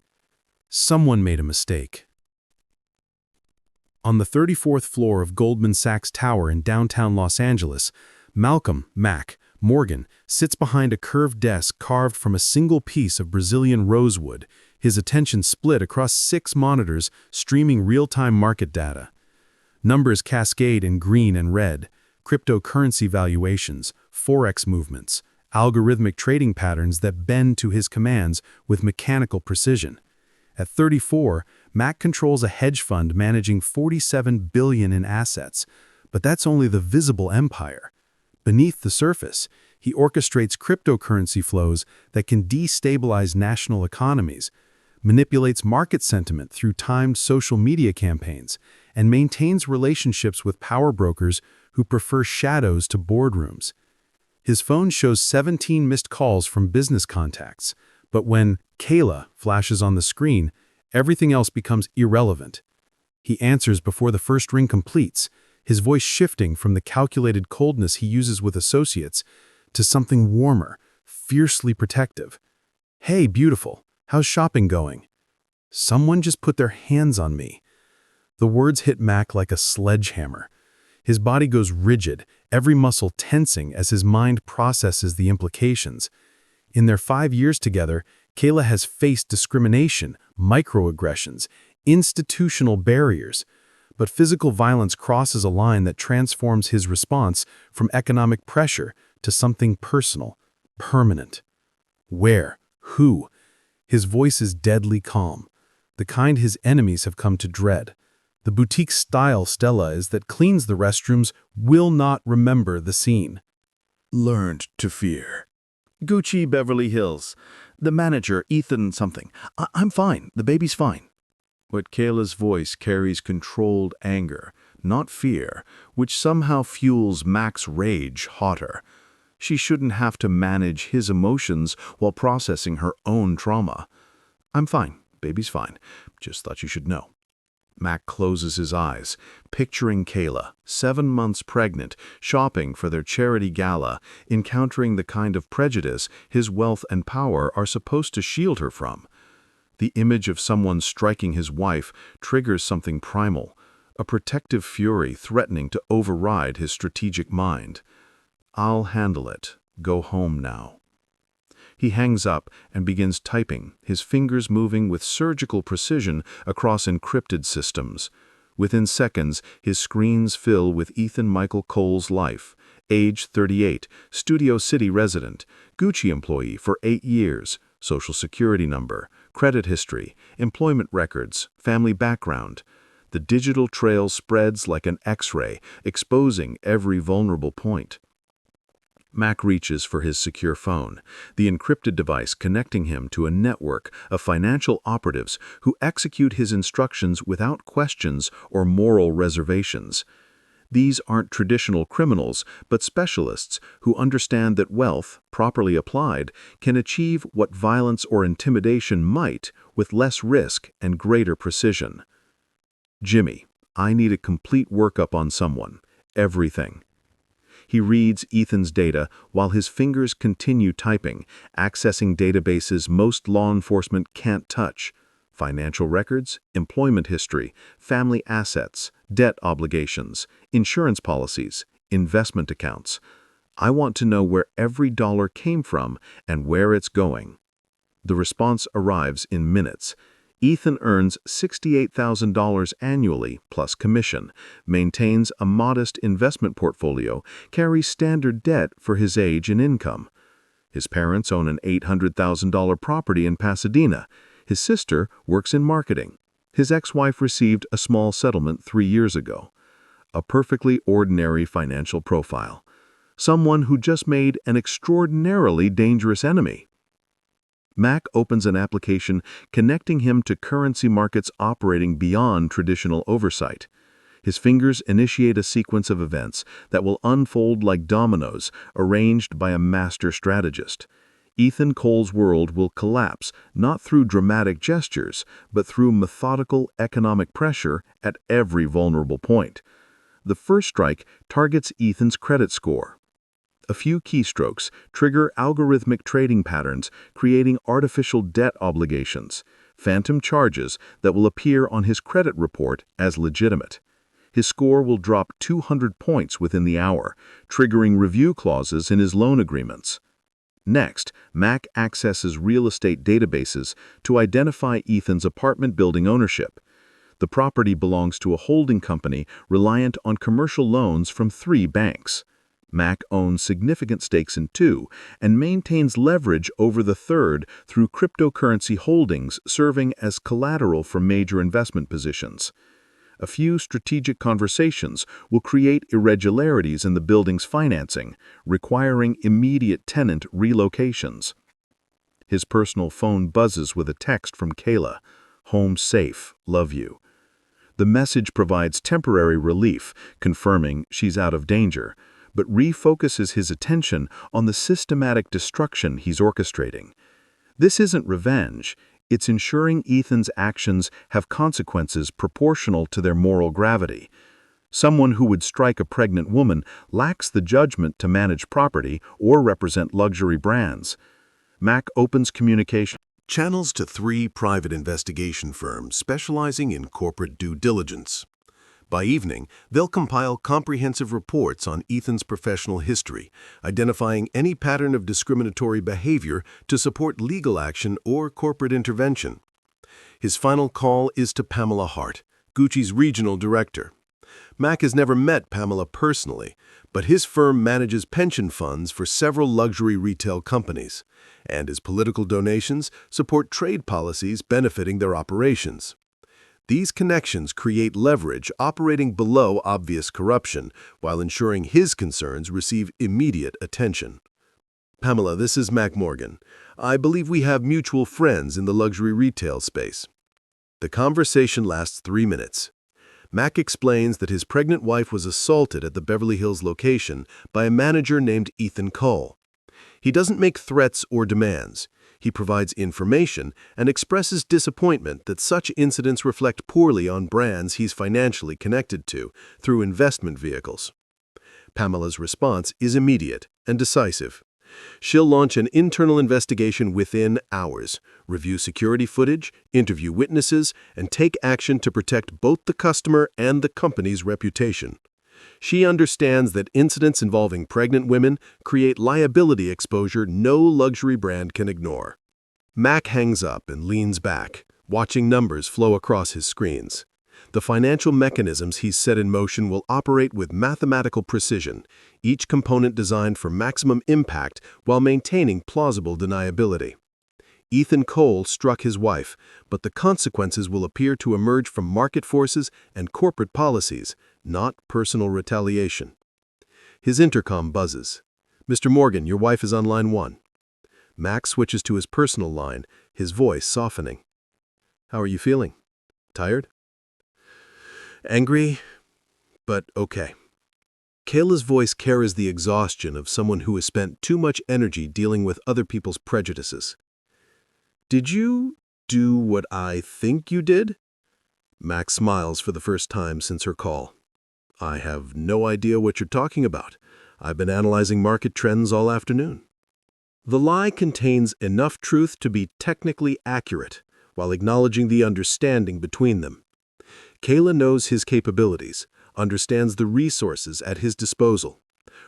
Someone made a mistake. On the 34th floor of Goldman Sachs Tower in downtown Los Angeles, Malcolm Mac Morgan sits behind a curved desk carved from a single piece of Brazilian rosewood, his attention split across 6 monitors streaming real-time market data. Numbers cascade in green and red, cryptocurrency valuations, forex movements, algorithmic trading patterns that bend to his commands with mechanical precision. At 34, Mac controls a hedge fund managing $47 billion in assets, but that's only the visible empire. Beneath the surface, he orchestrates cryptocurrency flows that can destabilize national economies, manipulates market sentiment through timed social media campaigns, and maintains relationships with power brokers who prefer shadows to boardrooms. His phone shows 17 missed calls from business contacts, but when Kayla flashes on the screen, everything else becomes irrelevant. He answers before the first ring completes, his voice shifting from the calculated coldness he uses with associates to something warmer, fiercely protective. "Hey, beautiful, how's shopping going?" "Someone just put their hands on me." The words hit Mac like a sledgehammer. His body goes rigid, every muscle tensing as his mind processes the implications. In their 5 years together, Kayla has faced discrimination, microaggressions, institutional barriers. But physical violence crosses a line that transforms his response from economic pressure to something personal, permanent. Where? Who? His voice is deadly calm, the kind his enemies have come to dread. The boutique-style Stella is that cleans the restrooms will not remember the scene. learned to fear. Gucci Beverly Hills. The manager, Ethan something. I'm fine. The baby's fine. But Kayla's voice carries controlled anger, not fear, which somehow fuels Mac's rage hotter. She shouldn't have to manage his emotions while processing her own trauma. I'm fine. Baby's fine. Just thought you should know. Mac closes his eyes, picturing Kayla, 7 months pregnant, shopping for their charity gala, encountering the kind of prejudice his wealth and power are supposed to shield her from. The image of someone striking his wife triggers something primal, a protective fury threatening to override his strategic mind. I'll handle it. Go home now. He hangs up and begins typing, his fingers moving with surgical precision across encrypted systems. Within seconds, his screens fill with Ethan Michael Cole's life. Age 38, Studio City resident, Gucci employee for 8 years, social security number, credit history, employment records, family background. The digital trail spreads like an X-ray, exposing every vulnerable point. Mac reaches for his secure phone, the encrypted device connecting him to a network of financial operatives who execute his instructions without questions or moral reservations. These aren't traditional criminals, but specialists who understand that wealth, properly applied, can achieve what violence or intimidation might with less risk and greater precision. Jimmy, I need a complete workup on someone. Everything. He reads Ethan's data while his fingers continue typing, accessing databases most law enforcement can't touch. Financial records, employment history, family assets, debt obligations, insurance policies, investment accounts. I want to know where every dollar came from and where it's going. The response arrives in minutes. Ethan earns $68,000 annually plus commission, maintains a modest investment portfolio, carries standard debt for his age and income. His parents own an $800,000 property in Pasadena. His sister works in marketing. His ex-wife received a small settlement 3 years ago. A perfectly ordinary financial profile. Someone who just made an extraordinarily dangerous enemy. Mac opens an application connecting him to currency markets operating beyond traditional oversight. His fingers initiate a sequence of events that will unfold like dominoes arranged by a master strategist. Ethan Cole's world will collapse not through dramatic gestures, but through methodical economic pressure at every vulnerable point. The first strike targets Ethan's credit score. A few keystrokes trigger algorithmic trading patterns, creating artificial debt obligations, phantom charges that will appear on his credit report as legitimate. His score will drop 200 points within the hour, triggering review clauses in his loan agreements. Next, Mac accesses real estate databases to identify Ethan's apartment building ownership. The property belongs to a holding company reliant on commercial loans from 3 banks. Mac owns significant stakes in 2 and maintains leverage over the third through cryptocurrency holdings serving as collateral for major investment positions. A few strategic conversations will create irregularities in the building's financing, requiring immediate tenant relocations. His personal phone buzzes with a text from Kayla, "Home safe, love you." The message provides temporary relief, confirming she's out of danger, but refocuses his attention on the systematic destruction he's orchestrating. This isn't revenge, it's ensuring Ethan's actions have consequences proportional to their moral gravity. Someone who would strike a pregnant woman lacks the judgment to manage property or represent luxury brands. Mac opens communication channels to 3 private investigation firms specializing in corporate due diligence. By evening, they'll compile comprehensive reports on Ethan's professional history, identifying any pattern of discriminatory behavior to support legal action or corporate intervention. His final call is to Pamela Hart, Gucci's regional director. Mac has never met Pamela personally, but his firm manages pension funds for several luxury retail companies, and his political donations support trade policies benefiting their operations. These connections create leverage operating below obvious corruption while ensuring his concerns receive immediate attention. Pamela, this is Mac Morgan. I believe we have mutual friends in the luxury retail space. The conversation lasts 3 minutes. Mac explains that his pregnant wife was assaulted at the Beverly Hills location by a manager named Ethan Cole. He doesn't make threats or demands. He provides information and expresses disappointment that such incidents reflect poorly on brands he's financially connected to through investment vehicles. Pamela's response is immediate and decisive. She'll launch an internal investigation within hours, review security footage, interview witnesses, and take action to protect both the customer and the company's reputation. She understands that incidents involving pregnant women create liability exposure no luxury brand can ignore. Mac hangs up and leans back, watching numbers flow across his screens. The financial mechanisms he's set in motion will operate with mathematical precision, each component designed for maximum impact while maintaining plausible deniability. Ethan Cole struck his wife, but the consequences will appear to emerge from market forces and corporate policies, not personal retaliation. His intercom buzzes. "Mr. Morgan, your wife is on line 1. Max switches to his personal line, his voice softening. "How are you feeling? Tired?" "Angry, but okay." Kayla's voice carries the exhaustion of someone who has spent too much energy dealing with other people's prejudices. "Did you do what I think you did?" Max smiles for the first time since her call. "I have no idea what you're talking about. I've been analyzing market trends all afternoon." The lie contains enough truth to be technically accurate, while acknowledging the understanding between them. Kayla knows his capabilities, understands the resources at his disposal,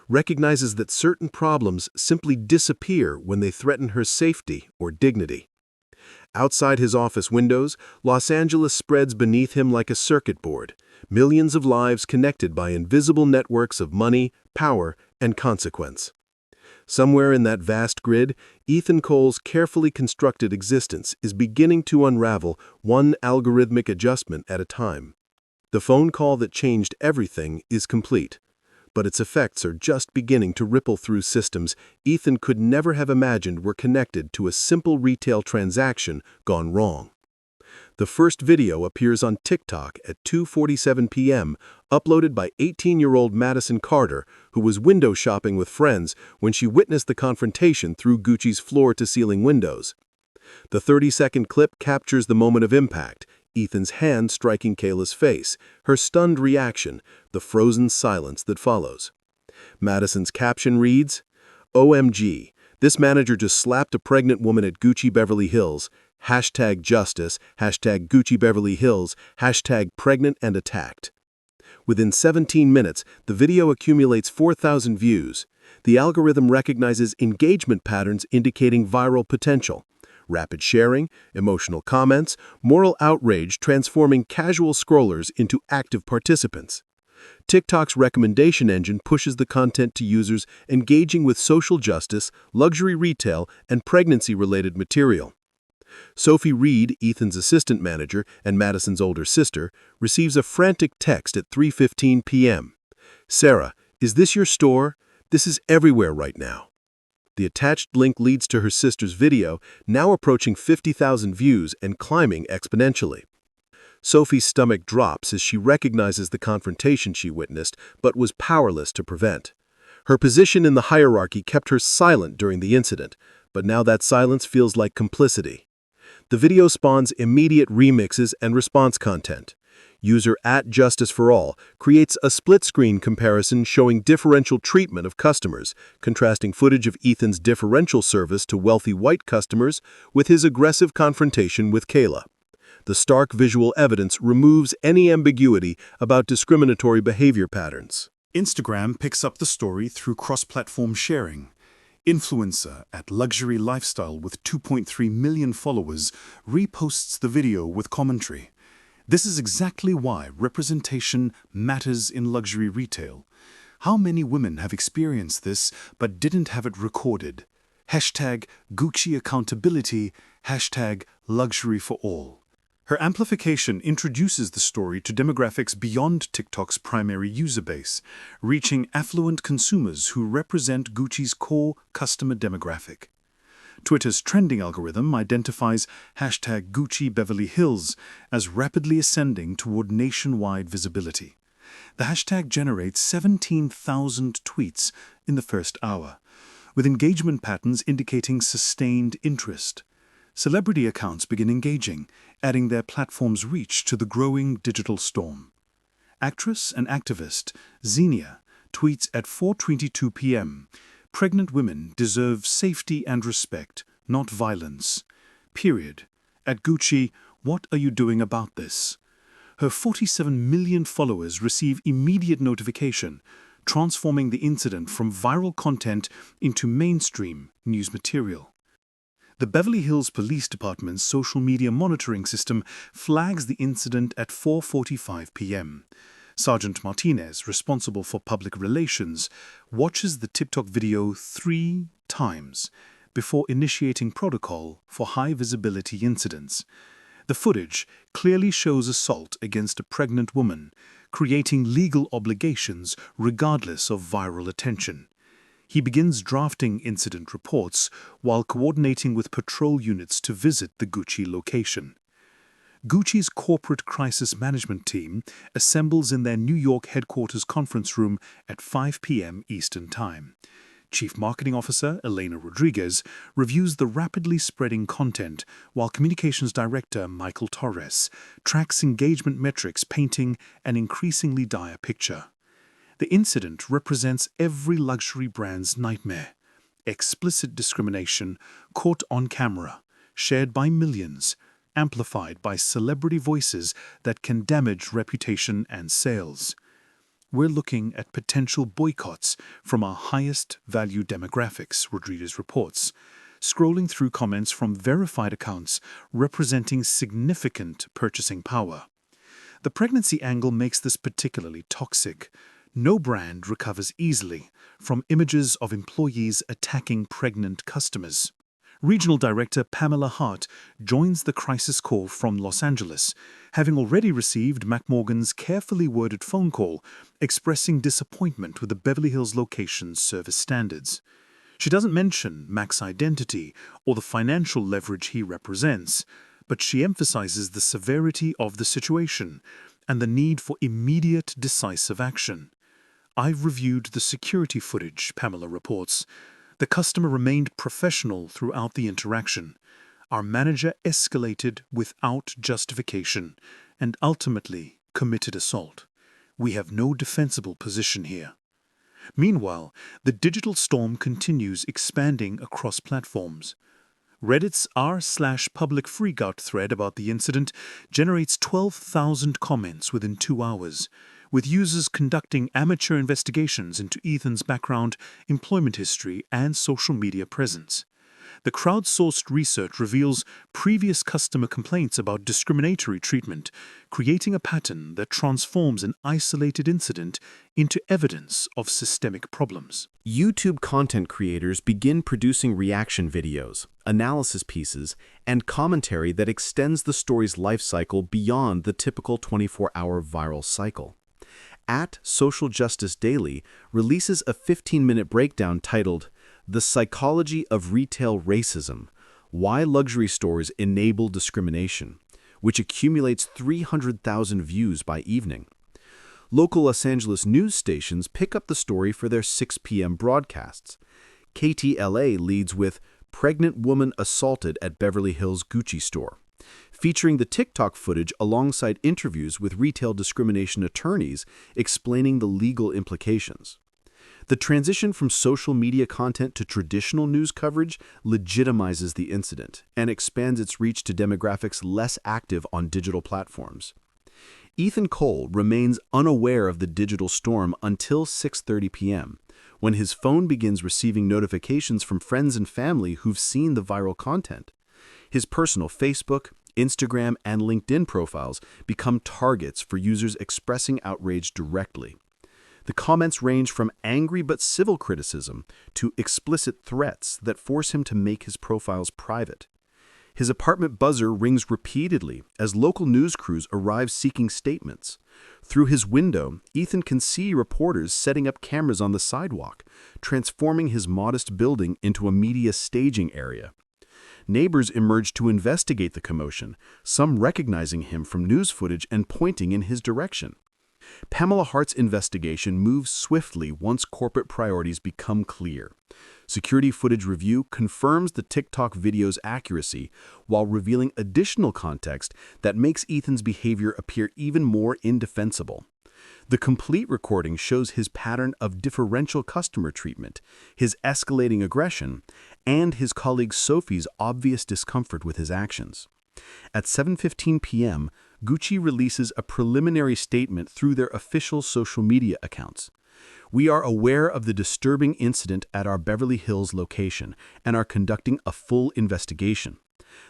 recognizes that certain problems simply disappear when they threaten her safety or dignity. Outside his office windows, Los Angeles spreads beneath him like a circuit board, millions of lives connected by invisible networks of money, power, and consequence. Somewhere in that vast grid, Ethan Cole's carefully constructed existence is beginning to unravel one algorithmic adjustment at a time. The phone call that changed everything is complete, but its effects are just beginning to ripple through systems Ethan could never have imagined were connected to a simple retail transaction gone wrong. The first video appears on TikTok at 2:47 p.m., uploaded by 18-year-old Madison Carter, who was window shopping with friends when she witnessed the confrontation through Gucci's floor-to-ceiling windows. The 30-second clip captures the moment of impact, Ethan's hand striking Kayla's face, her stunned reaction, the frozen silence that follows. Madison's caption reads, "OMG, this manager just slapped a pregnant woman at Gucci Beverly Hills, #justice, #Gucci Beverly Hills, #pregnant and attacked." Within 17 minutes, the video accumulates 4,000 views. The algorithm recognizes engagement patterns indicating viral potential. Rapid sharing, emotional comments, moral outrage transforming casual scrollers into active participants. TikTok's recommendation engine pushes the content to users engaging with social justice, luxury retail, and pregnancy-related material. Sophie Reed, Ethan's assistant manager and Madison's older sister, receives a frantic text at 3:15 p.m. "Sarah, is this your store? This is everywhere right now." The attached link leads to her sister's video, now approaching 50,000 views and climbing exponentially. Sophie's stomach drops as she recognizes the confrontation she witnessed but was powerless to prevent. Her position in the hierarchy kept her silent during the incident, but now that silence feels like complicity. The video spawns immediate remixes and response content. User @JusticeForAll creates a split-screen comparison showing differential treatment of customers, contrasting footage of Ethan's differential service to wealthy white customers with his aggressive confrontation with Kayla. The stark visual evidence removes any ambiguity about discriminatory behavior patterns. Instagram picks up the story through cross-platform sharing. Influencer at Luxury Lifestyle with 2.3 million followers reposts the video with commentary. This is exactly why representation matters in luxury retail. How many women have experienced this but didn't have it recorded? #Gucci accountability, #luxury for all. Her amplification introduces the story to demographics beyond TikTok's primary user base, reaching affluent consumers who represent Gucci's core customer demographic. Twitter's trending algorithm identifies hashtag Gucci Beverly Hills as rapidly ascending toward nationwide visibility. The hashtag generates 17,000 tweets in the first hour, with engagement patterns indicating sustained interest. Celebrity accounts begin engaging, adding their platform's reach to the growing digital storm. Actress and activist Xenia tweets at 4:22 p.m., "Pregnant women deserve safety and respect, not violence. Period. At Gucci, what are you doing about this?" Her 47 million followers receive immediate notification, transforming the incident from viral content into mainstream news material. The Beverly Hills Police Department's social media monitoring system flags the incident at 4:45 p.m. Sergeant Martinez, responsible for public relations, watches the TikTok video 3 times before initiating protocol for high-visibility incidents. The footage clearly shows assault against a pregnant woman, creating legal obligations regardless of viral attention. He begins drafting incident reports while coordinating with patrol units to visit the Gucci location. Gucci's corporate crisis management team assembles in their New York headquarters conference room at 5 p.m. Eastern Time. Chief Marketing Officer Elena Rodriguez reviews the rapidly spreading content, while Communications Director Michael Torres tracks engagement metrics, painting an increasingly dire picture. The incident represents every luxury brand's nightmare: explicit discrimination caught on camera, shared by millions, amplified by celebrity voices that can damage reputation and sales. We're looking at potential boycotts from our highest value demographics, Rodriguez reports, scrolling through comments from verified accounts representing significant purchasing power. The pregnancy angle makes this particularly toxic. No brand recovers easily from images of employees attacking pregnant customers. Regional Director Pamela Hart joins the crisis call from Los Angeles, having already received McMorgan's carefully worded phone call expressing disappointment with the Beverly Hills location's service standards. She doesn't mention Mac's identity or the financial leverage he represents, but she emphasizes the severity of the situation and the need for immediate, decisive action. "I've reviewed the security footage," Pamela reports. "The customer remained professional throughout the interaction. Our manager escalated without justification and ultimately committed assault. We have no defensible position here." Meanwhile, the digital storm continues expanding across platforms. Reddit's r/public freakout thread about the incident generates 12,000 comments within 2 hours, with users conducting amateur investigations into Ethan's background, employment history, and social media presence. The crowdsourced research reveals previous customer complaints about discriminatory treatment, creating a pattern that transforms an isolated incident into evidence of systemic problems. YouTube content creators begin producing reaction videos, analysis pieces, and commentary that extends the story's life cycle beyond the typical 24-hour viral cycle. @Social Justice Daily releases a 15-minute breakdown titled "The Psychology of Retail Racism: Why Luxury Stores Enable Discrimination," which accumulates 300,000 views by evening. Local Los Angeles news stations pick up the story for their 6 p.m. broadcasts. KTLA leads with "Pregnant Woman Assaulted at Beverly Hills Gucci Store," featuring the TikTok footage alongside interviews with retail discrimination attorneys explaining the legal implications. The transition from social media content to traditional news coverage legitimizes the incident and expands its reach to demographics less active on digital platforms. Ethan Cole remains unaware of the digital storm until 6:30 p.m., when his phone begins receiving notifications from friends and family who've seen the viral content. His personal Facebook, Instagram, and LinkedIn profiles become targets for users expressing outrage directly. The comments range from angry but civil criticism to explicit threats that force him to make his profiles private. His apartment buzzer rings repeatedly as local news crews arrive seeking statements. Through his window, Ethan can see reporters setting up cameras on the sidewalk, transforming his modest building into a media staging area. Neighbors emerge to investigate the commotion, some recognizing him from news footage and pointing in his direction. Pamela Hart's investigation moves swiftly once corporate priorities become clear. Security footage review confirms the TikTok video's accuracy while revealing additional context that makes Ethan's behavior appear even more indefensible. The complete recording shows his pattern of differential customer treatment, his escalating aggression, and his colleague Sophie's obvious discomfort with his actions. At 7:15 p.m., Gucci releases a preliminary statement through their official social media accounts. "We are aware of the disturbing incident at our Beverly Hills location and are conducting a full investigation.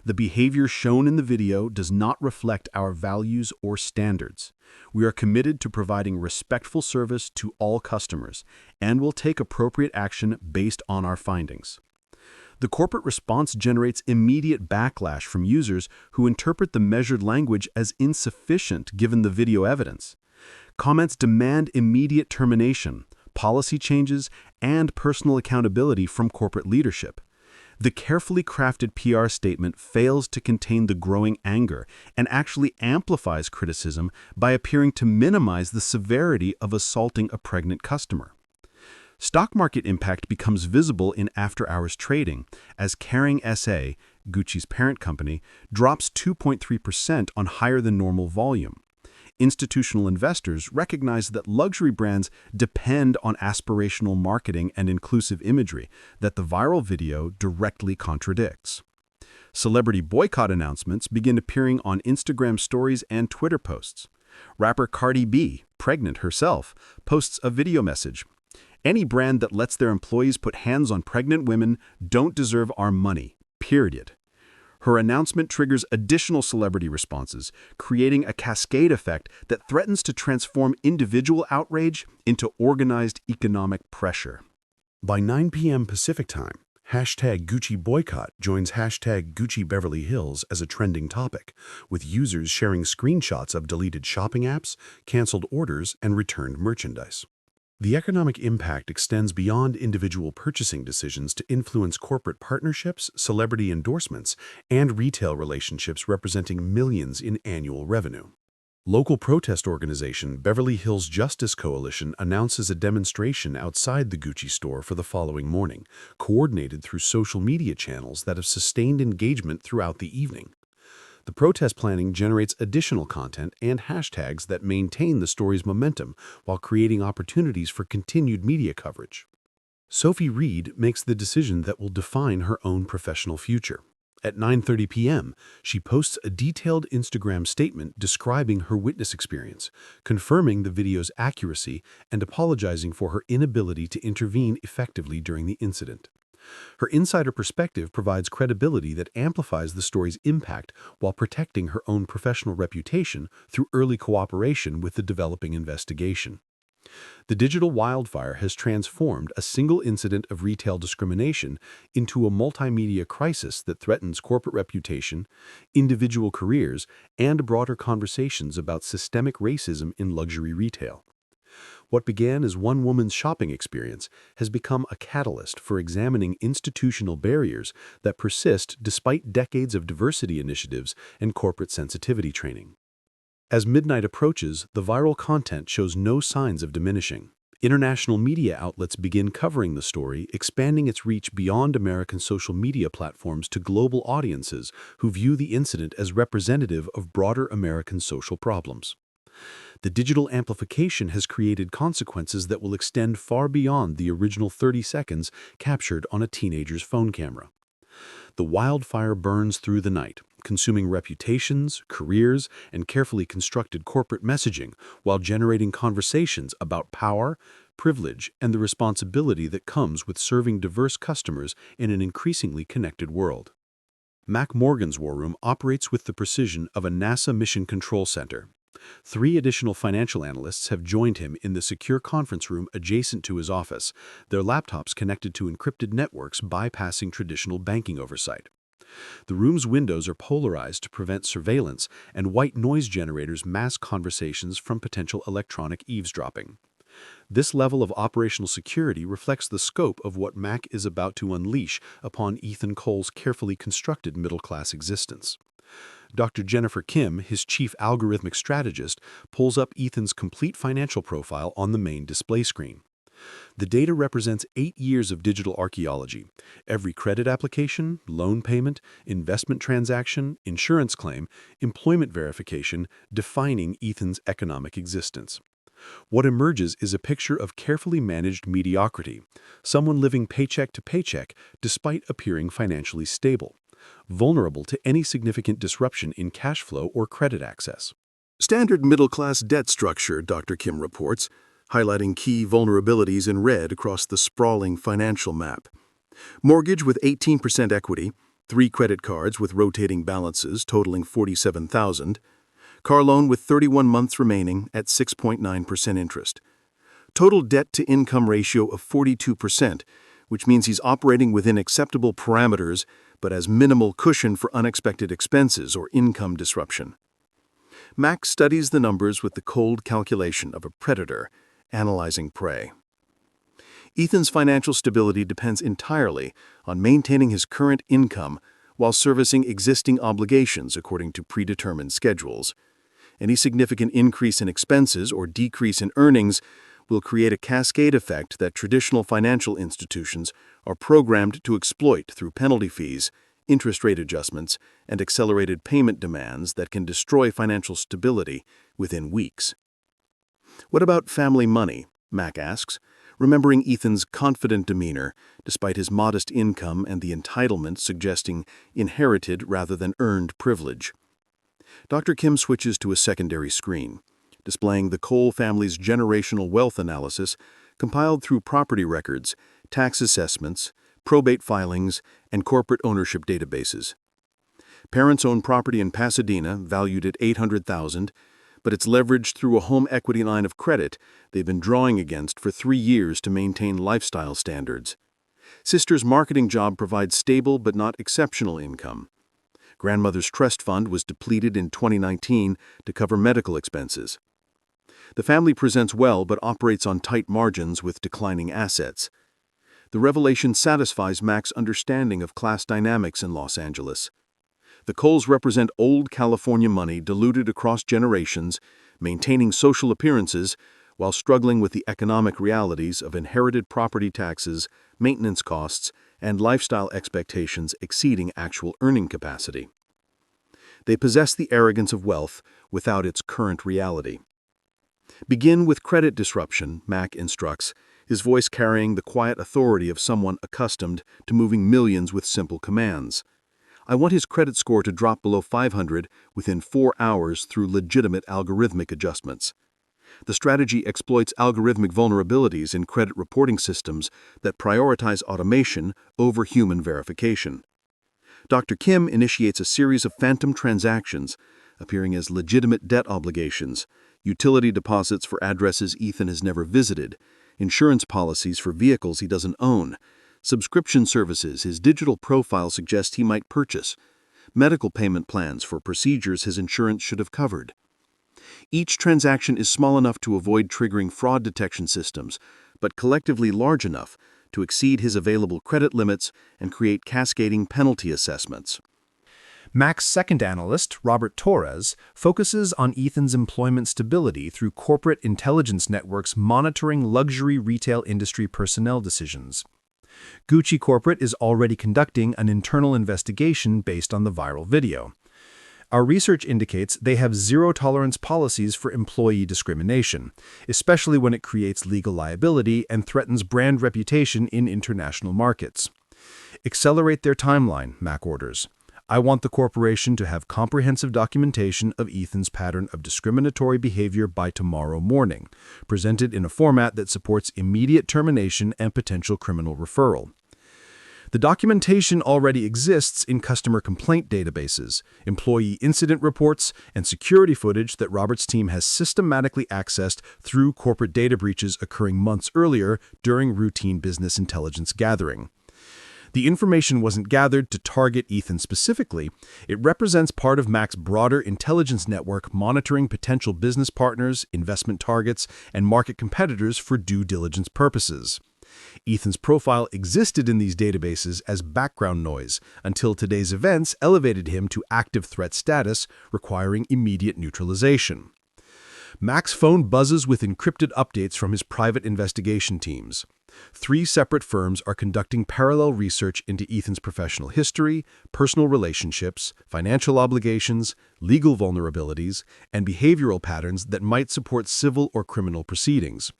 The behavior shown in the video does not reflect our values or standards. We are committed to providing respectful service to all customers and will take appropriate action based on our findings." The corporate response generates immediate backlash from users who interpret the measured language as insufficient given the video evidence. Comments demand immediate termination, policy changes, and personal accountability from corporate leadership. The carefully crafted PR statement fails to contain the growing anger and actually amplifies criticism by appearing to minimize the severity of assaulting a pregnant customer. Stock market impact becomes visible in after-hours trading as Kering SA, Gucci's parent company, drops 2.3% on higher than normal volume. Institutional investors recognize that luxury brands depend on aspirational marketing and inclusive imagery that the viral video directly contradicts. Celebrity boycott announcements begin appearing on Instagram stories and Twitter posts. Rapper Cardi B, pregnant herself, posts a video message. "Any brand that lets their employees put hands on pregnant women don't deserve our money, period." Her announcement triggers additional celebrity responses, creating a cascade effect that threatens to transform individual outrage into organized economic pressure. By 9 p.m. Pacific time, hashtag Gucci Boycott joins hashtag Gucci Beverly Hills as a trending topic, with users sharing screenshots of deleted shopping apps, canceled orders, and returned merchandise. The economic impact extends beyond individual purchasing decisions to influence corporate partnerships, celebrity endorsements, and retail relationships representing millions in annual revenue. Local protest organization Beverly Hills Justice Coalition announces a demonstration outside the Gucci store for the following morning, coordinated through social media channels that have sustained engagement throughout the evening. The protest planning generates additional content and hashtags that maintain the story's momentum while creating opportunities for continued media coverage. Sophie Reed makes the decision that will define her own professional future. At 9:30 p.m., she posts a detailed Instagram statement describing her witness experience, confirming the video's accuracy and apologizing for her inability to intervene effectively during the incident. Her insider perspective provides credibility that amplifies the story's impact while protecting her own professional reputation through early cooperation with the developing investigation. The digital wildfire has transformed a single incident of retail discrimination into a multimedia crisis that threatens corporate reputation, individual careers, and broader conversations about systemic racism in luxury retail. What began as one woman's shopping experience has become a catalyst for examining institutional barriers that persist despite decades of diversity initiatives and corporate sensitivity training. As midnight approaches, the viral content shows no signs of diminishing. International media outlets begin covering the story, expanding its reach beyond American social media platforms to global audiences who view the incident as representative of broader American social problems. The digital amplification has created consequences that will extend far beyond the original 30 seconds captured on a teenager's phone camera. The wildfire burns through the night, consuming reputations, careers, and carefully constructed corporate messaging while generating conversations about power, privilege, and the responsibility that comes with serving diverse customers in an increasingly connected world. Mac Morgan's War Room operates with the precision of a NASA Mission Control Center. 3 additional financial analysts have joined him in the secure conference room adjacent to his office, their laptops connected to encrypted networks bypassing traditional banking oversight. The room's windows are polarized to prevent surveillance, and white noise generators mask conversations from potential electronic eavesdropping. This level of operational security reflects the scope of what Mac is about to unleash upon Ethan Cole's carefully constructed middle-class existence. Dr. Jennifer Kim, his chief algorithmic strategist, pulls up Ethan's complete financial profile on the main display screen. The data represents 8 years of digital archaeology. Every credit application, loan payment, investment transaction, insurance claim, employment verification, defining Ethan's economic existence. What emerges is a picture of carefully managed mediocrity, someone living paycheck to paycheck despite appearing financially stable, vulnerable to any significant disruption in cash flow or credit access. Standard middle-class debt structure, Dr. Kim reports, highlighting key vulnerabilities in red across the sprawling financial map. Mortgage with 18% equity, 3 credit cards with rotating balances totaling $47,000, car loan with 31 months remaining at 6.9% interest. Total debt-to-income ratio of 42%, which means he's operating within acceptable parameters but has minimal cushion for unexpected expenses or income disruption. Max studies the numbers with the cold calculation of a predator analyzing prey. Ethan's financial stability depends entirely on maintaining his current income while servicing existing obligations according to predetermined schedules. Any significant increase in expenses or decrease in earnings will create a cascade effect that traditional financial institutions are programmed to exploit through penalty fees, interest rate adjustments, and accelerated payment demands that can destroy financial stability within weeks. What about family money? Mac asks, remembering Ethan's confident demeanor despite his modest income and the entitlement suggesting inherited rather than earned privilege. Dr. Kim switches to a secondary screen, displaying the Cole family's generational wealth analysis compiled through property records, tax assessments, probate filings, and corporate ownership databases. Parents own property in Pasadena valued at $800,000, but it's leveraged through a home equity line of credit they've been drawing against for 3 years to maintain lifestyle standards. Sister's marketing job provides stable but not exceptional income. Grandmother's trust fund was depleted in 2019 to cover medical expenses. The family presents well but operates on tight margins with declining assets. The revelation satisfies Mac's understanding of class dynamics in Los Angeles. The Coles represent old California money diluted across generations, maintaining social appearances while struggling with the economic realities of inherited property taxes, maintenance costs, and lifestyle expectations exceeding actual earning capacity. They possess the arrogance of wealth without its current reality. Begin with credit disruption, Mac instructs, his voice carrying the quiet authority of someone accustomed to moving millions with simple commands. I want his credit score to drop below 500 within 4 hours through legitimate algorithmic adjustments. The strategy exploits algorithmic vulnerabilities in credit reporting systems that prioritize automation over human verification. Dr. Kim initiates a series of phantom transactions, appearing as legitimate debt obligations, utility deposits for addresses Ethan has never visited, insurance policies for vehicles he doesn't own, subscription services his digital profile suggests he might purchase, medical payment plans for procedures his insurance should have covered. Each transaction is small enough to avoid triggering fraud detection systems, but collectively large enough to exceed his available credit limits and create cascading penalty assessments. Mac's second analyst, Robert Torres, focuses on Ethan's employment stability through corporate intelligence networks monitoring luxury retail industry personnel decisions. Gucci Corporate is already conducting an internal investigation based on the viral video. Our research indicates they have zero-tolerance policies for employee discrimination, especially when it creates legal liability and threatens brand reputation in international markets. Accelerate their timeline, Mac orders. I want the corporation to have comprehensive documentation of Ethan's pattern of discriminatory behavior by tomorrow morning, presented in a format that supports immediate termination and potential criminal referral. The documentation already exists in customer complaint databases, employee incident reports, and security footage that Robert's team has systematically accessed through corporate data breaches occurring months earlier during routine business intelligence gathering. The information wasn't gathered to target Ethan specifically. It represents part of Mac's broader intelligence network monitoring potential business partners, investment targets, and market competitors for due diligence purposes. Ethan's profile existed in these databases as background noise until today's events elevated him to active threat status, requiring immediate neutralization. Mac's phone buzzes with encrypted updates from his private investigation teams. 3 separate firms are conducting parallel research into Ethan's professional history, personal relationships, financial obligations, legal vulnerabilities, and behavioral patterns that might support civil or criminal proceedings.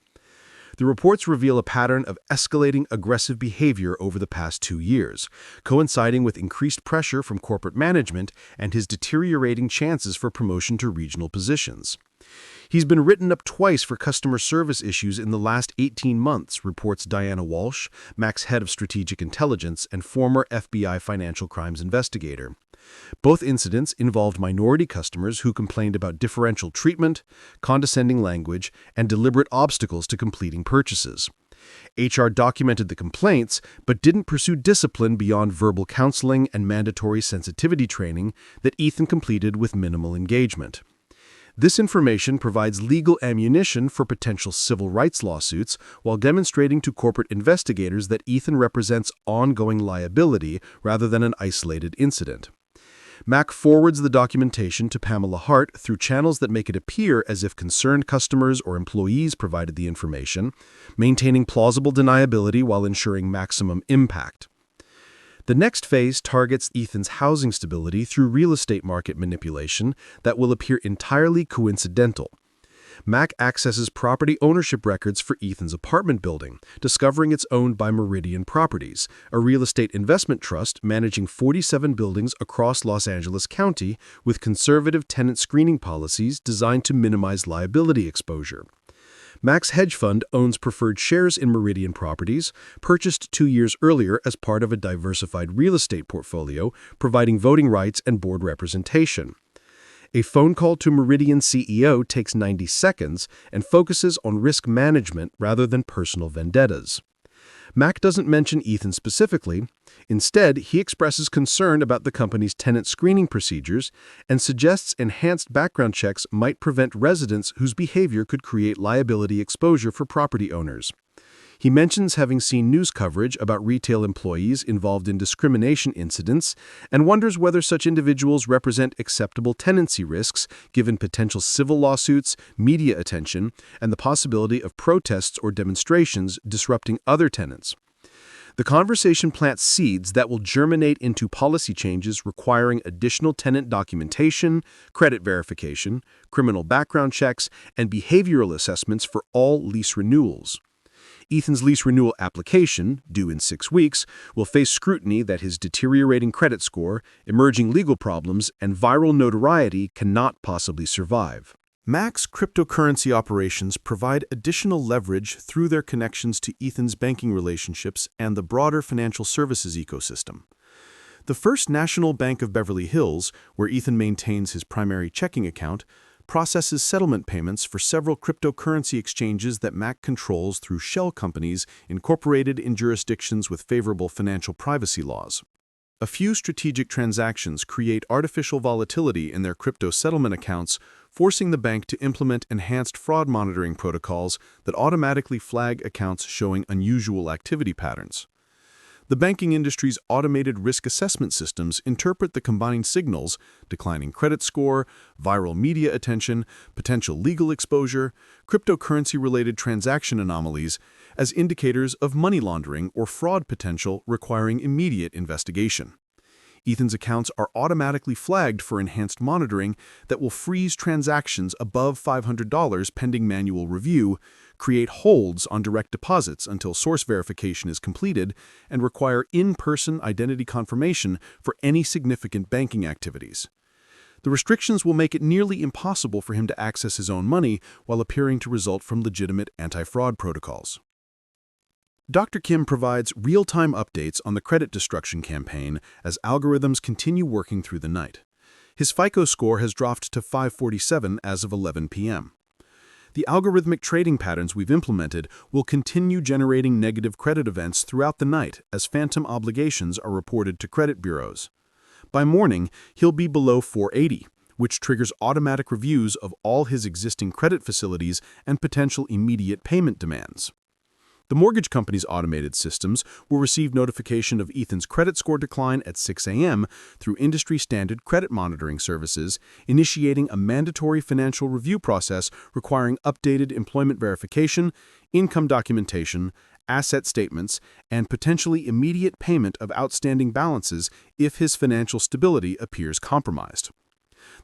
The reports reveal a pattern of escalating aggressive behavior over the past 2 years, coinciding with increased pressure from corporate management and his deteriorating chances for promotion to regional positions. He's been written up twice for customer service issues in the last 18 months, reports Diana Walsh, Mac's head of strategic intelligence and former FBI financial crimes investigator. Both incidents involved minority customers who complained about differential treatment, condescending language, and deliberate obstacles to completing purchases. HR documented the complaints, but didn't pursue discipline beyond verbal counseling and mandatory sensitivity training that Ethan completed with minimal engagement. This information provides legal ammunition for potential civil rights lawsuits while demonstrating to corporate investigators that Ethan represents ongoing liability rather than an isolated incident. Mac forwards the documentation to Pamela Hart through channels that make it appear as if concerned customers or employees provided the information, maintaining plausible deniability while ensuring maximum impact. The next phase targets Ethan's housing stability through real estate market manipulation that will appear entirely coincidental. Mac accesses property ownership records for Ethan's apartment building, discovering it's owned by Meridian Properties, a real estate investment trust managing 47 buildings across Los Angeles County with conservative tenant screening policies designed to minimize liability exposure. Mac's hedge fund owns preferred shares in Meridian Properties, purchased 2 years earlier as part of a diversified real estate portfolio, providing voting rights and board representation. A phone call to Meridian CEO takes 90 seconds and focuses on risk management rather than personal vendettas. Mac doesn't mention Ethan specifically. Instead, he expresses concern about the company's tenant screening procedures and suggests enhanced background checks might prevent residents whose behavior could create liability exposure for property owners. He mentions having seen news coverage about retail employees involved in discrimination incidents and wonders whether such individuals represent acceptable tenancy risks given potential civil lawsuits, media attention, and the possibility of protests or demonstrations disrupting other tenants. The conversation plants seeds that will germinate into policy changes requiring additional tenant documentation, credit verification, criminal background checks, and behavioral assessments for all lease renewals. Ethan's lease renewal application, due in 6 weeks, will face scrutiny that his deteriorating credit score, emerging legal problems, and viral notoriety cannot possibly survive. Mac's cryptocurrency operations provide additional leverage through their connections to Ethan's banking relationships and the broader financial services ecosystem. The First National Bank of Beverly Hills, where Ethan maintains his primary checking account, processes settlement payments for several cryptocurrency exchanges that Mac controls through shell companies incorporated in jurisdictions with favorable financial privacy laws. A few strategic transactions create artificial volatility in their crypto settlement accounts, forcing the bank to implement enhanced fraud monitoring protocols that automatically flag accounts showing unusual activity patterns. The banking industry's automated risk assessment systems interpret the combined signals, declining credit score, viral media attention, potential legal exposure, cryptocurrency-related transaction anomalies, as indicators of money laundering or fraud potential requiring immediate investigation. Ethan's accounts are automatically flagged for enhanced monitoring that will freeze transactions above $500 pending manual review, create holds on direct deposits until source verification is completed, and require in-person identity confirmation for any significant banking activities. The restrictions will make it nearly impossible for him to access his own money while appearing to result from legitimate anti-fraud protocols. Dr. Kim provides real-time updates on the credit destruction campaign as algorithms continue working through the night. His FICO score has dropped to 547 as of 11 p.m. The algorithmic trading patterns we've implemented will continue generating negative credit events throughout the night as phantom obligations are reported to credit bureaus. By morning, he'll be below 480, which triggers automatic reviews of all his existing credit facilities and potential immediate payment demands. The mortgage company's automated systems will receive notification of Ethan's credit score decline at 6 a.m. through industry-standard credit monitoring services, initiating a mandatory financial review process requiring updated employment verification, income documentation, asset statements, and potentially immediate payment of outstanding balances if his financial stability appears compromised.